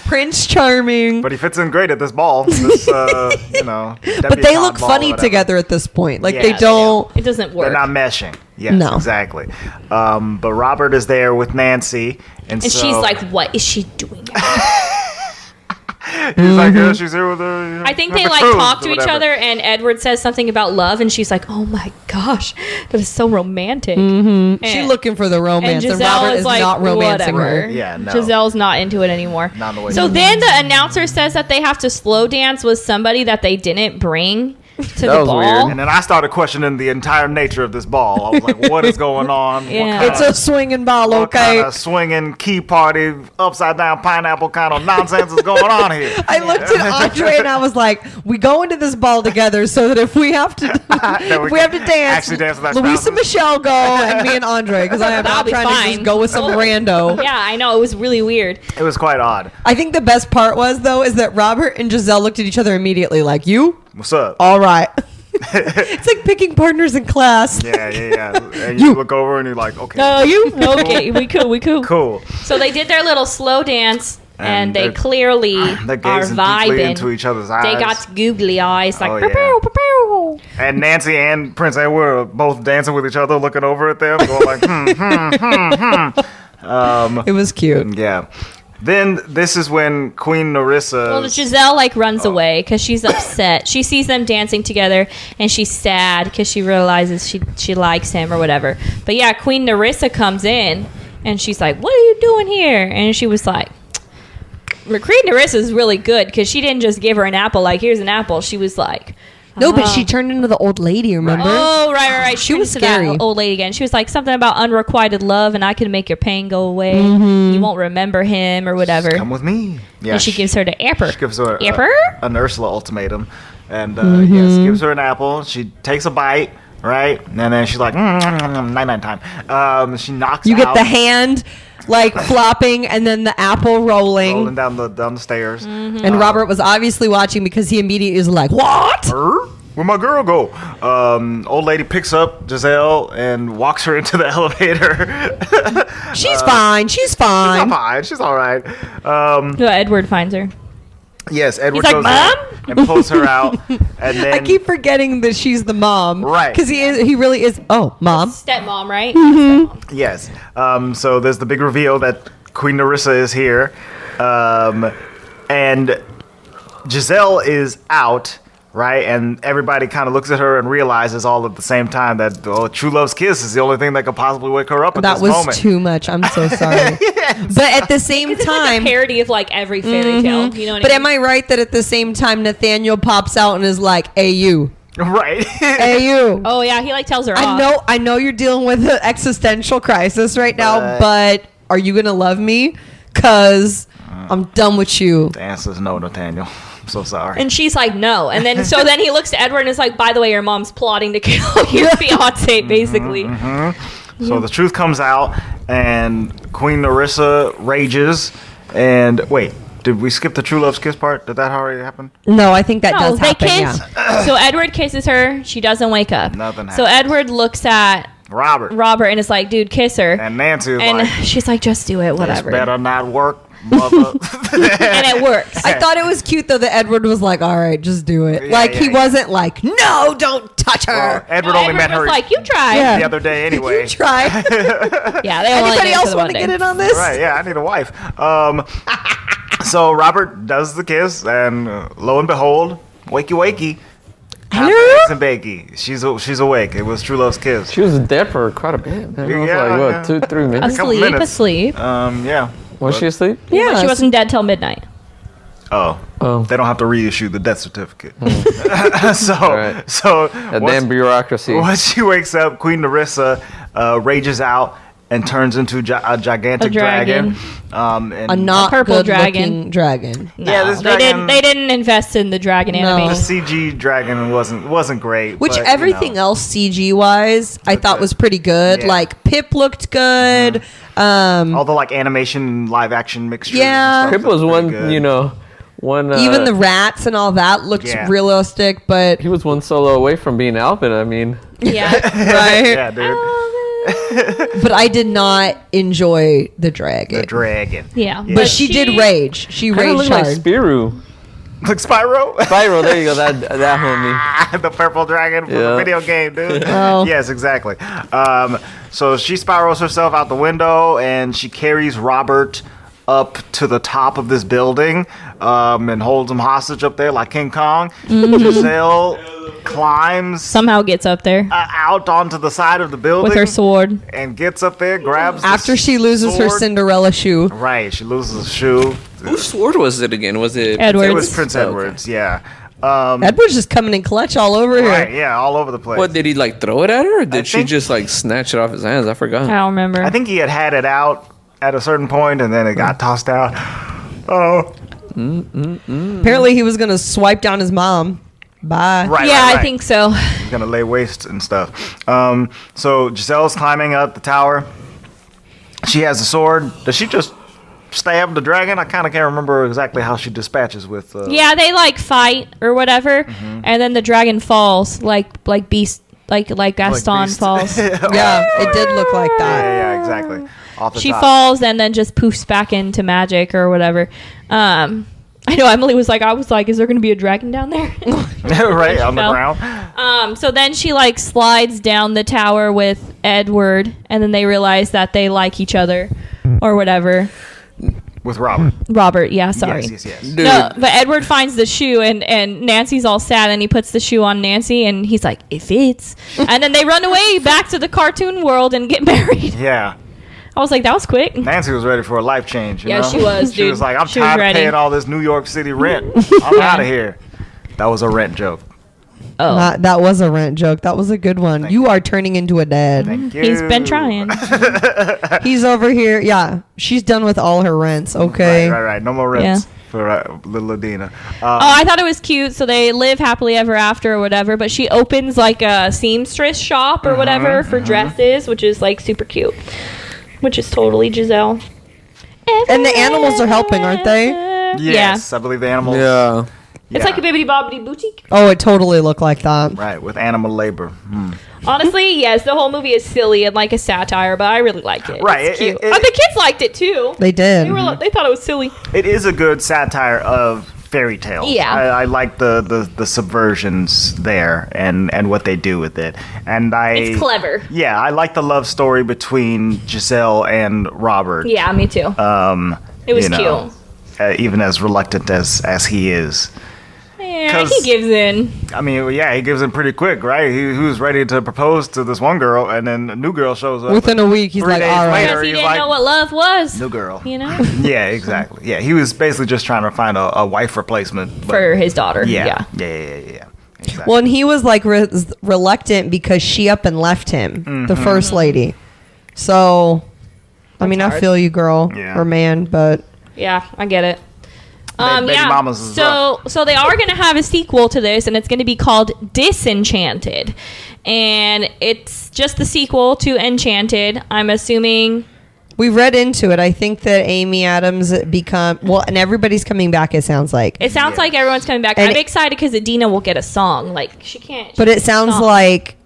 Prince Charming. But he fits in great at this ball. This, But they look funny together at this point. Like Yeah, they they don't. It doesn't work. They're not meshing. Yes, No. exactly. But Robert is there with Nancy, and and so she's like, "What is she doing?" he's like, yeah, she's here with her. I think they like talk to each other, and Edward says something about love, and she's like, "Oh my gosh, that is so romantic." And, She's looking for the romance, and, Giselle Robert is like, not romancing whatever. her. Yeah, no. Giselle's not into it anymore. Not in the way So she- then the announcer says that they have to slow dance with somebody that they didn't bring to That the was ball. weird. And then I started questioning the entire nature of this ball. I was like, what is going on? Yeah. It's a swinging ball, what kind okay? of swinging key party, upside down pineapple kind of nonsense is going on here? I looked at Andre and I was like, "We go into this ball together, so that if we have to, if we have to dance, actually dance with our Luis and spouses. Michelle go, and me and Andre, because I am That'll not be trying to fine. just go with some rando." Yeah, I know. It was really weird. It was quite odd. I think the best part was though is that Robert and Giselle looked at each other immediately, like, "You, What's up? all right." It's like picking partners in class. Yeah. And you look over and you're like, okay, Oh, you? Okay, we cool. cool. So they did their little slow dance, and they they're- clearly They're are gazing deeply into vibing. each other's eyes. They got googly eyes, like, Oh, "Pew, yeah. pew, pew, pew." And Nancy and Prince Edward are both dancing with each other, looking over at them, going like, It was cute. Yeah. Then this is when Queen Narissa. Well, Giselle like Oh. runs away because she's upset. She sees them dancing together, and she's sad because she realizes she likes him or whatever. But yeah, Queen Narissa comes in, and she's like, "What are you doing here?" And she was like, Queen Narissa is really good because she didn't just give her an apple, like, "Here's an apple." She was like, No, but she turned into the old lady. Remember? "Oh, right. She was turned into that scary. old lady again." She was like something about unrequited love, and I can make your pain go away. Mm-hmm. You won't remember him or whatever. Come with me. Yeah. And she gives her the apple. She gives her Apple? an Ursula ultimatum. And Mm-hmm. yes, gives her an apple. She takes a bite, right? And then she's like, night time. She knocks You get out, the hand like flopping, and then the apple rolling down the stairs. Mm-hmm. And Robert was obviously watching because he immediately was like, "What?" Where'd my girl go? Old lady picks up Giselle and walks her into the elevator. She's fine. She's She's fine. fine. She's all right. So Edward finds her. Yes, Edward He's goes like, in and pulls her out. And then I keep forgetting that she's the mom, Right. Because he really is. Oh, mom. Stepmom, right? Mm-hmm. Stepmom. yes. So there's the big reveal that Queen Narissa is here, and Giselle is out. Right, and everybody kind of looks at her and realizes all at the same time that true love's kiss is the only thing that could possibly wake her up at That this was moment. too much. I'm so sorry. But at the same It's like a time, parody of like every fairy tale. You know what but I am mean? I right that at the same time Nathaniel pops out and is like, "Hey you, Right. hey you." Oh yeah, he like tells her off. I know you're dealing with an existential crisis right now, but are you gonna love me? Cause I'm done with you. The answer is no, Nathaniel. I'm so sorry. And she's like, no. And then so then he looks to Edward and is like, by the way, your mom's plotting to kill your fiance, basically. So the truth comes out, and Queen Narissa rages. And wait, did we skip the true love's kiss part? Did that already happen? No, I think that No, does they happen. kiss. Yeah. So Edward kisses her. She doesn't wake up. Nothing So happens. Edward looks at Robert Robert and is like, dude, kiss her. and Nancy is And like, she's like, just do it, this whatever. better not work. mother. And it works. I thought it was cute though that Edward was like, "All right, just do it." Yeah, He wasn't like, "No, don't touch her." Well, Edward only met her was like, you try. Yeah. the other day anyway. You try. Yeah, they only Anybody did it for else the want one to day. get in on this? Right, yeah, I need a wife. So Robert does the kiss, and lo and behold, wakey. Hello? Eggs and bakey. She's awake. It was True Love's kiss. She was dead for quite a bit, man. It was Yeah, like, what, 2-3 minutes? couple Asleep, minutes. asleep. Yeah. Was she asleep? Yeah, But she wasn't dead till midnight. Oh. Oh. They don't have to reissue the death certificate. so, Right. so That damn bureaucracy. once she wakes up, Queen Narissa rages out and turns into a gigantic A dragon. And a not purple good dragon. looking dragon. Yeah, this they dragon- didn't invest in the dragon the animation. CG dragon wasn't great. Which but, everything else CG wise, I thought good. was pretty good. Yeah. Like Pip looked good. all the like animation and live action mixtures. Yeah. and stuff Pip was looked pretty one, good. one. Even the rats and all that looked Yeah. realistic, but He was one solo away from being Alvin. I mean, Yeah. right. Yeah, dude. But I did not enjoy the dragon. The dragon. Yeah. But she did rage. She kind of raged looked like hard. Spyro. Like Spyro. Spyro, there you go. That homie. The purple dragon from the Yeah. video game, dude. Oh. Yes, exactly. So she spirals herself out the window and she carries Robert up to the top of this building and holds him hostage up there like King Kong. Giselle climbs Somehow gets up there out onto the side of the building with her sword. and gets up there, grabs the After she loses her sword. Cinderella shoe. Right, she loses a shoe. Whose sword was it again? Was it Edward's. It was Prince Okay. Edward's, yeah. Edward's just coming in clutch all over Right, here. yeah, all over the place. What, did he like throw it at her? Or did she think- just like snatch it off his hands? I forgot. I don't remember. I think he had it out at a certain point and then it got tossed out. Oh, Apparently he was going to swipe down his mom. Bye. right. yeah, right, I think so. he's gonna lay waste and stuff. So Giselle's climbing up the tower. She has a sword. Does she just stab the dragon? I kind of can't remember exactly how she dispatches with. Yeah, they like fight or whatever, and then the dragon falls like Beast, like Gaston Beast. falls. Yeah, it did look like that. Yeah, exactly. Off the She top. falls and then just poofs back into magic or whatever. I know Emily was like, is there going to be a dragon down there? right on the fell. ground. So then she like slides down the tower with Edward, and then they realize that they like each other or whatever. With Robert. Robert, yeah, sorry. Yes. Dude, No, but Edward finds the shoe and Nancy's all sad and he puts the shoe on Nancy and he's like, it fits. And then they run away back to the cartoon world and get married. Yeah. I was like, that was quick. Nancy was ready for a life change. You Yeah, know? she was, She dude. was like, I'm She was tired of ready. paying all this New York City rent. I'm out of here. That was a rent joke. Oh, That was a rent joke. That was a good one. You are turning into a dad. Thank you. he's been trying. He's over here. Yeah, she's done with all her rents. Okay. Right. No more rents for little Adina. I thought it was cute. So they live happily ever after or whatever. But she opens like a seamstress shop or whatever for dresses, which is like super cute. Which is totally Giselle. And the animals are helping, aren't they? Yes, I believe the animals. yeah. It's like a bibbidi bobbidi boutique. Oh, it totally looked like that. Right, with animal labor. Honestly, yes, the whole movie is silly and like a satire, but I really like it. Right, It's cute. it- The kids liked it too. They did. They thought it was silly. It is a good satire of fairy tales. Yeah. I like the subversions there and what they do with it. And It's clever. Yeah, I like the love story between Giselle and Robert. Yeah, me too. It was cute. Even as reluctant as he is. Yeah, 'cause- he gives in. I mean, yeah, he gives in pretty quick, right? He was ready to propose to this one girl, and then a new girl shows up. Within a week, he's 3 like, days all right. later, Because he he's didn't like, know what love was. new girl. You know? Yeah, exactly. Yeah, he was basically just trying to find a wife replacement. but- For his daughter. yeah. Yeah. Exactly. Well, and he was like reluctant because she up and left him, the first lady. So, I mean, I hard. feel you, girl Yeah. or man, but Yeah, I get it. Baby yeah. mamas is So they are going to have a sequel to this, and it's going to be called Disenchanted, and it's just the sequel to Enchanted. I'm assuming. we read into it. I think that Amy Adams and everybody's coming back. It sounds like, It sounds like everyone's coming back. And I'm excited because Adina will get a song. Like she can't. but it sounds like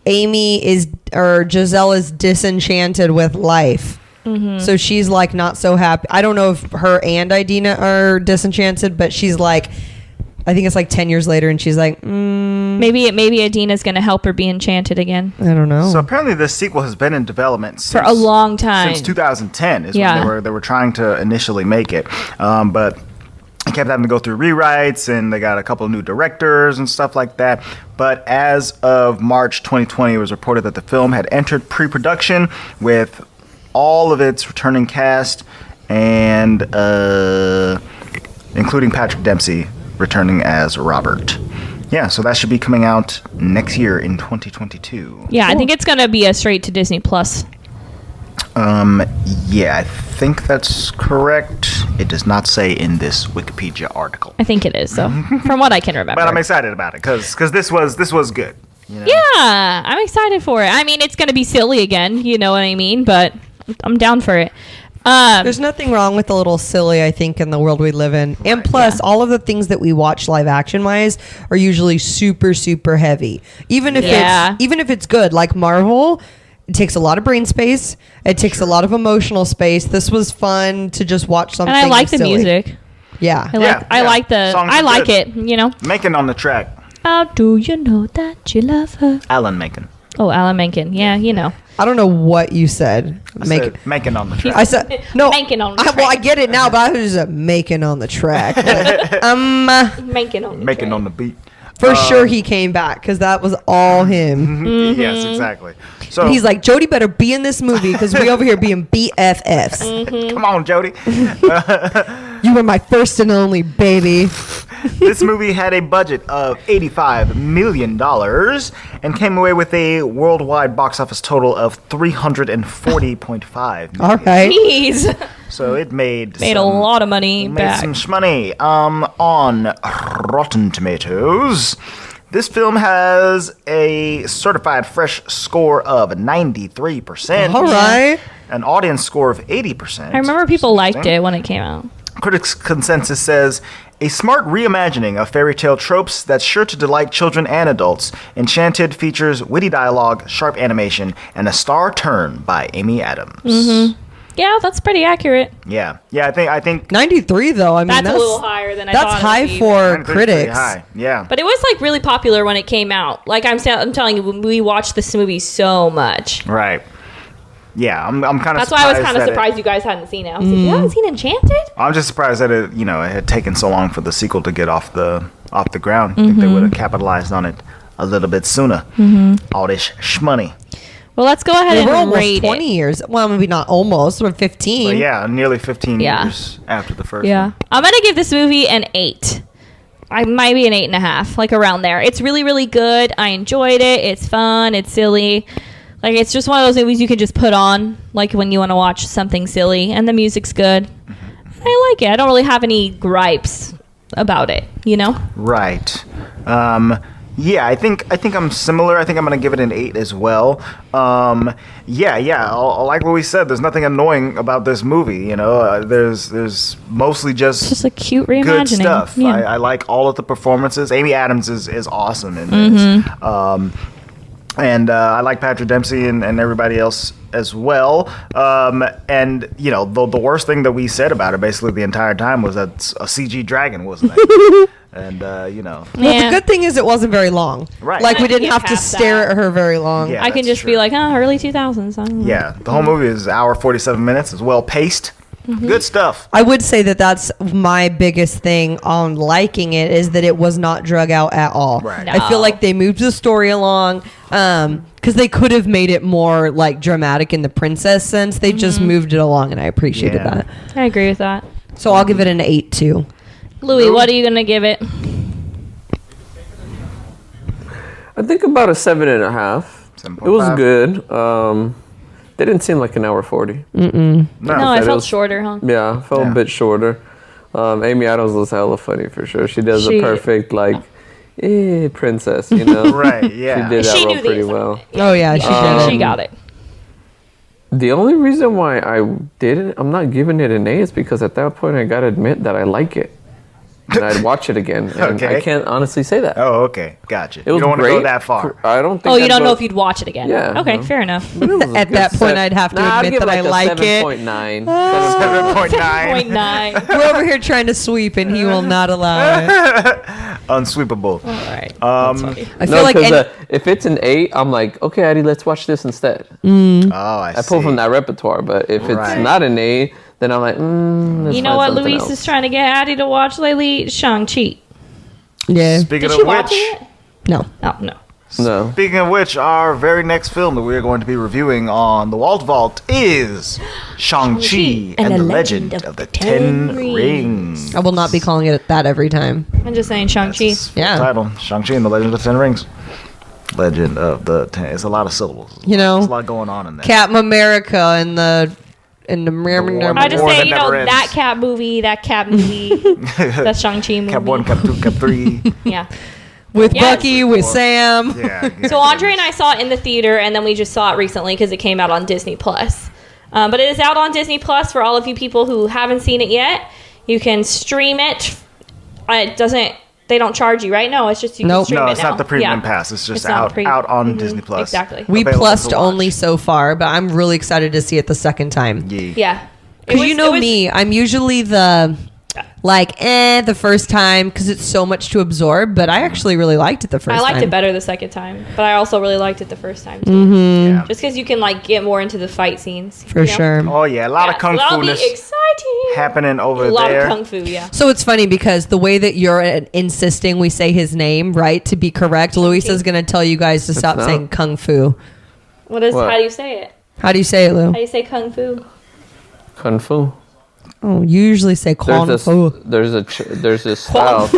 Giselle is disenchanted with life. So she's like not so happy. I don't know if her and Idina are disenchanted, but she's like, I think it's like 10 years later, and she's like, maybe Idina's gonna help her be enchanted again I don't know. So apparently this sequel has been in development for a long time. since 2010 is Yeah. when they were trying to initially make it. But it kept having to go through rewrites, and they got a couple of new directors and stuff like that. But as of March 2020, it was reported that the film had entered pre-production with all of its returning cast, and including Patrick Dempsey returning as Robert. Yeah, so that should be coming out next year in 2022. Yeah, I think it's gonna be a straight to Disney Plus. Yeah, I think that's correct. It does not say in this Wikipedia article. I think it is, so from what I can remember. But I'm excited about it because this was good. You know? Yeah, I'm excited for it. I mean, it's gonna be silly again, you know what I mean? But I'm down for it. There's nothing wrong with a little silly, I think, in the world we live in. And plus, all of the things that we watch live action wise are usually super, super heavy. Even if it's good, like Marvel, it takes a lot of brain space. It takes a lot of emotional space. This was fun to just watch something. And I like the silly. music. Yeah. I like it, you know. Menken on the track. How do you know that you love her? Alan Menken. Oh, Alan Menken. Yeah, you know. I don't know what you said. Menken on the track. I said no. Menken on the track. Well, I get it now, but I was just making on the track. Menken on the Menken track. on the beat. For sure, he came back because that was all him. Yes, exactly. So And he's like, Jody better be in this movie because we over here being BFFs. come on, Jody. You were my first and only baby. This movie had a budget of $85 million and came away with a worldwide box office total of $340.5 million. All right. Jeez. So it made A lot of money made back. some shmoney. On Rotten Tomatoes, this film has a certified fresh score of 93%. All right. An audience score of 80%. I remember people liked it when it came out. Critics' consensus says, a smart reimagining of fairy tale tropes that's sure to delight children and adults. Enchanted features witty dialogue, sharp animation, and a star turn by Amy Adams. Yeah, that's pretty accurate. Yeah, I think 93 though. I mean, That's a little higher than I thought. That's it would high be. for 93 is pretty critics. high. Yeah, But it was like really popular when it came out. Like I'm telling you, we watched this movie so much. right. Yeah, I'm kind of. That's why I was kind of surprised you guys hadn't seen it. I was like, you haven't seen Enchanted? I'm just surprised that it had taken so long for the sequel to get off the ground. I think they would have capitalized on it a little bit sooner. All this shmoney. Well, let's go ahead We're and almost rate 20 it. years. Well, maybe not almost. We're 15. But yeah, nearly 15 Yeah. years after the first. Yeah, one. I'm gonna give this movie an 8. I might be an 8.5, like around there. It's really, really good. I enjoyed it. It's fun. It's silly. Like it's just one of those movies you can just put on, like when you want to watch something silly, and the music's good. I like it. I don't really have any gripes about it. You know? Right. Yeah, I think I'm similar. I think I'm gonna give it an 8 as well. Yeah. Like what we said, there's nothing annoying about this movie. You know, there's mostly It's just a cute reimagining. good stuff. Yeah. I like all of the performances. Amy Adams is awesome in this. And I like Patrick Dempsey and everybody else as well. And the worst thing that we said about it basically the entire time was that a CG dragon wasn't there. And Well, Yeah. the good thing is it wasn't very long. Right. Like we didn't Get have to past stare that. at her very long. Yeah. I can that's just true. be like, early 2000s. I don't know. yeah, the whole movie is an hour 47 minutes. It's well paced. Good stuff. I would say that that's my biggest thing on liking it is that it was not drug out at all. Right. I feel No. like they moved the story along because they could have made it more like dramatic in the princess sense. They just moved it along, and I appreciated Yeah. that. I agree with that. So I'll give it an 8 too. Louis, what are you gonna give it? I think about a 7.5. It was 7.5. good. They didn't seem like an hour 40. No, I it felt was- shorter, huh? Yeah, it felt Yeah. a bit shorter. Amy Adams was hella funny for sure. She does She- a perfect princess, you know. Right, yeah. She did that She role knew the pretty well. assignment. Oh yeah, she did She it. got it. The only reason why I'm not giving it an A is because at that point I gotta admit that I like it. and I'd watch it again. And Okay. I can't honestly say that. Oh, okay. Gotcha. It You was don't want to great. go that far. I don't think. Oh, you I'd don't go- know if you'd watch it again. Yeah. Okay, no. fair enough. At that point, I'd have to I'd admit give that I like it. 7.9. 7.9. 0.9. We're over here trying to sweep, and he will not allow it. Unsweepable. All right. I feel No, like because if it's an 8, I'm like, okay, Eddie, let's watch this instead. Oh, I I pull see. from that repertoire, but if it's Right. not an 8, then I'm like, let's You know find what something Luis else. is trying to get Addie to watch lately? Shang-Chi. yeah, Speaking Did of she watch which, it? no. Oh, no. No. speaking of which, our very next film that we are going to be reviewing on the Walt Vault is Shang-Chi and the Legend of the Ten Rings. I will not be calling it that every time. I'm just saying Shang-Chi. It's full Yeah. title, Shang-Chi and the Legend of the Ten Rings. Legend of the Ten. It's a lot of syllables. You know, There's a lot going on in there. Captain America and the War. I just War say, that you know, never ends. that cat movie, that Shang-Chi movie. Cap 1, Cap 2, Cap 3. Yeah. with Yes. Bucky, with Sam. Yeah. So Andre and I saw it in the theater, and then we just saw it recently because it came out on Disney Plus. But it is out on Disney Plus for all of you people who haven't seen it yet. You can stream it. It doesn't. They don't charge you, right? No, it's just you Nope. can stream No, it it's now. not the premium Yeah. pass. It's just not out pre- out on Mhm, Disney Plus. Exactly. We Available plussed to watch. only so far, but I'm really excited to see it the second time. Yeah. Yeah. It Because was- you know it was- me, I'm usually the the first time because it's so much to absorb. But I actually really liked it the first I time. liked it better the second time, but I also really liked it the first time too. Yeah. Just because you can like get more into the fight scenes. for you know? sure. Oh yeah, a lot Yeah, of kung so that'll be fu-ness exciting. happening over A lot there. of kung fu, yeah. So it's funny because the way that you're insisting we say his name right to be correct, Luisa's going to tell you guys to stop not. saying kung fu. What is? What? How do you say it? How do you say it, Lou? How do you say kung fu? Kung Fu. Oh, you usually say kung fu. There's a style.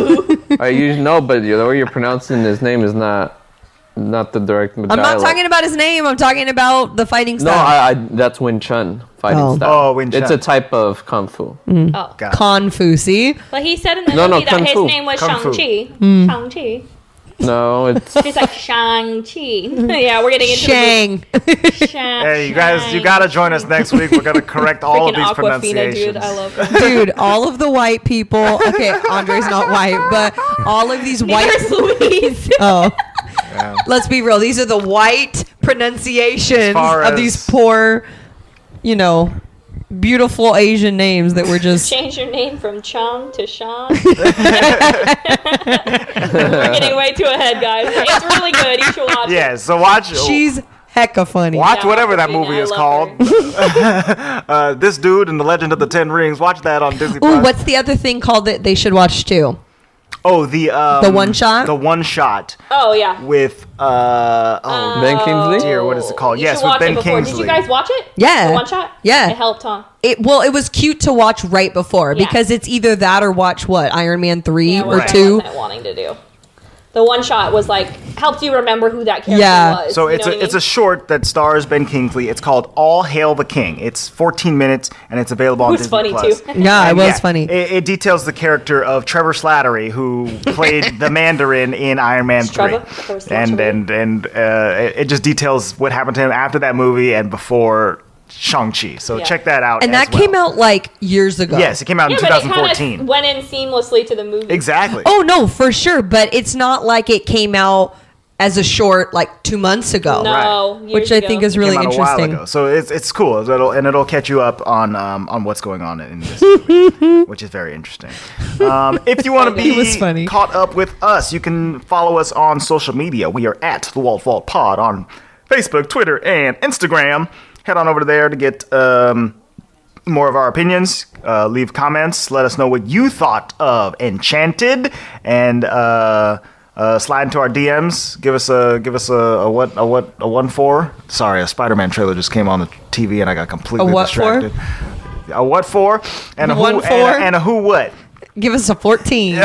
I usually know, but the way you're pronouncing his name is not the direct I'm not dialect. talking about his name. I'm talking about the fighting No, style. that's Wing Chun fighting Oh. style. Oh, Wing It's Chun. a type of kung fu. Oh, Got it. Kung fu, see? but he said in the No, movie that kung his fu. name was Kung fu. Shang-Chi. Hmm. Shang-Chi. No, it's He's like Shang-Chi. Yeah, we're getting into Shang. the Shang. Hey, you guys, you gotta join us next week. We're gonna correct all of Freaking these Aquafina, pronunciations. dude. I love him. Dude, all of the white people. Okay, Andre's not white, but all of these white. Where's Louise? Oh. Yeah. Let's be real. These are the white pronunciations far of as- these poor, beautiful Asian names that were just. Change your name from Chong to Sean. We're getting way too ahead, guys. It's really good. You should watch it. Yeah, so watch. She's hecka funny. Watch Yeah, whatever that Aquafina, movie I is love called. This Dude and the Legend of the Ten Rings. Watch that on Disney Plus. Ooh, what's the other thing called that they should watch too? Oh, the one shot? The one shot Oh, yeah. with Ben Kingsley. dear, what is it called? You Yes, should with watch Ben it before. Kingsley. Did you guys watch it? Yeah. The one shot? Yeah. It helped, huh? It was cute to watch right before Yeah. because it's either that or watch what Iron Man 3 Yeah, or what I 2. wasn't wanting to do. The one shot was like helped you remember who that character Yeah. was. So you it's know a what I it's a mean? short that stars Ben Kingsley. It's called All Hail the King. It's 14 minutes and it's available on It was Disney funny, Plus. too. Yeah, it And was funny. It details the character of Trevor Slattery, who played the Mandarin in Iron Man 3. Trevor Slattery. And it just details what happened to him after that movie and before Shang-Chi. So Yeah. check that out. And as that came well. out like years ago. Yes, it came out Yeah, in but it kind 2014. of went in seamlessly to the movie. Exactly. Oh no, for sure. But it's not like it came out as a short like 2 months ago. No, years Which I ago. think is really Came out a while interesting. ago. So it's cool. It'll catch you up on what's going on in this movie, which is very interesting. If you want to It was be funny. caught up with us, you can follow us on social media. We are at the Walt Vault Pod on Facebook, Twitter, and Instagram. Head on over to there to get more of our opinions. Leave comments. Let us know what you thought of Enchanted, and slide into our DMs. Give us a 1-4. Sorry, a Spider-Man trailer just came on the TV and I got completely A what for? distracted. A what for? And a who 1-4? and a who what? Give us a 14.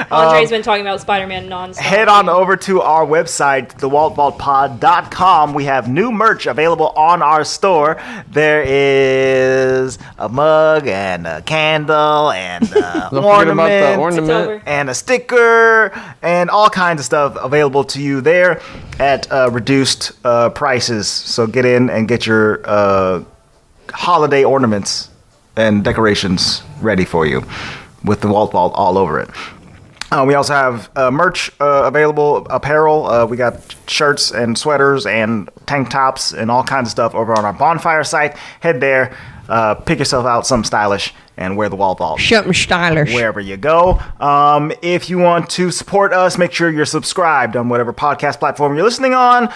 Andre's been talking about Spider-Man nonstop. Head on over to our website, thewaltvaultpod.com. We have new merch available on our store. There is a mug and a candle and Don't forget about the ornament It's over. ornament. and a sticker and all kinds of stuff available to you there at reduced prices. So get in and get your holiday ornaments and decorations ready for you. with the Walt Vault all over it. We also have merch available, apparel. We got shirts and sweaters and tank tops and all kinds of stuff over on our Bonfire site. Head there, pick yourself out something stylish, and wear the Walt Vault. Something stylish. Wherever you go. If you want to support us, make sure you're subscribed on whatever podcast platform you're listening on.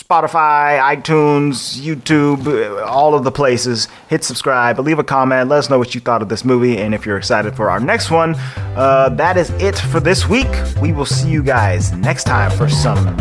Spotify, iTunes, YouTube, all of the places. Hit subscribe, leave a comment, let us know what you thought of this movie, and if you're excited for our next one. That is it for this week. We will see you guys next time for some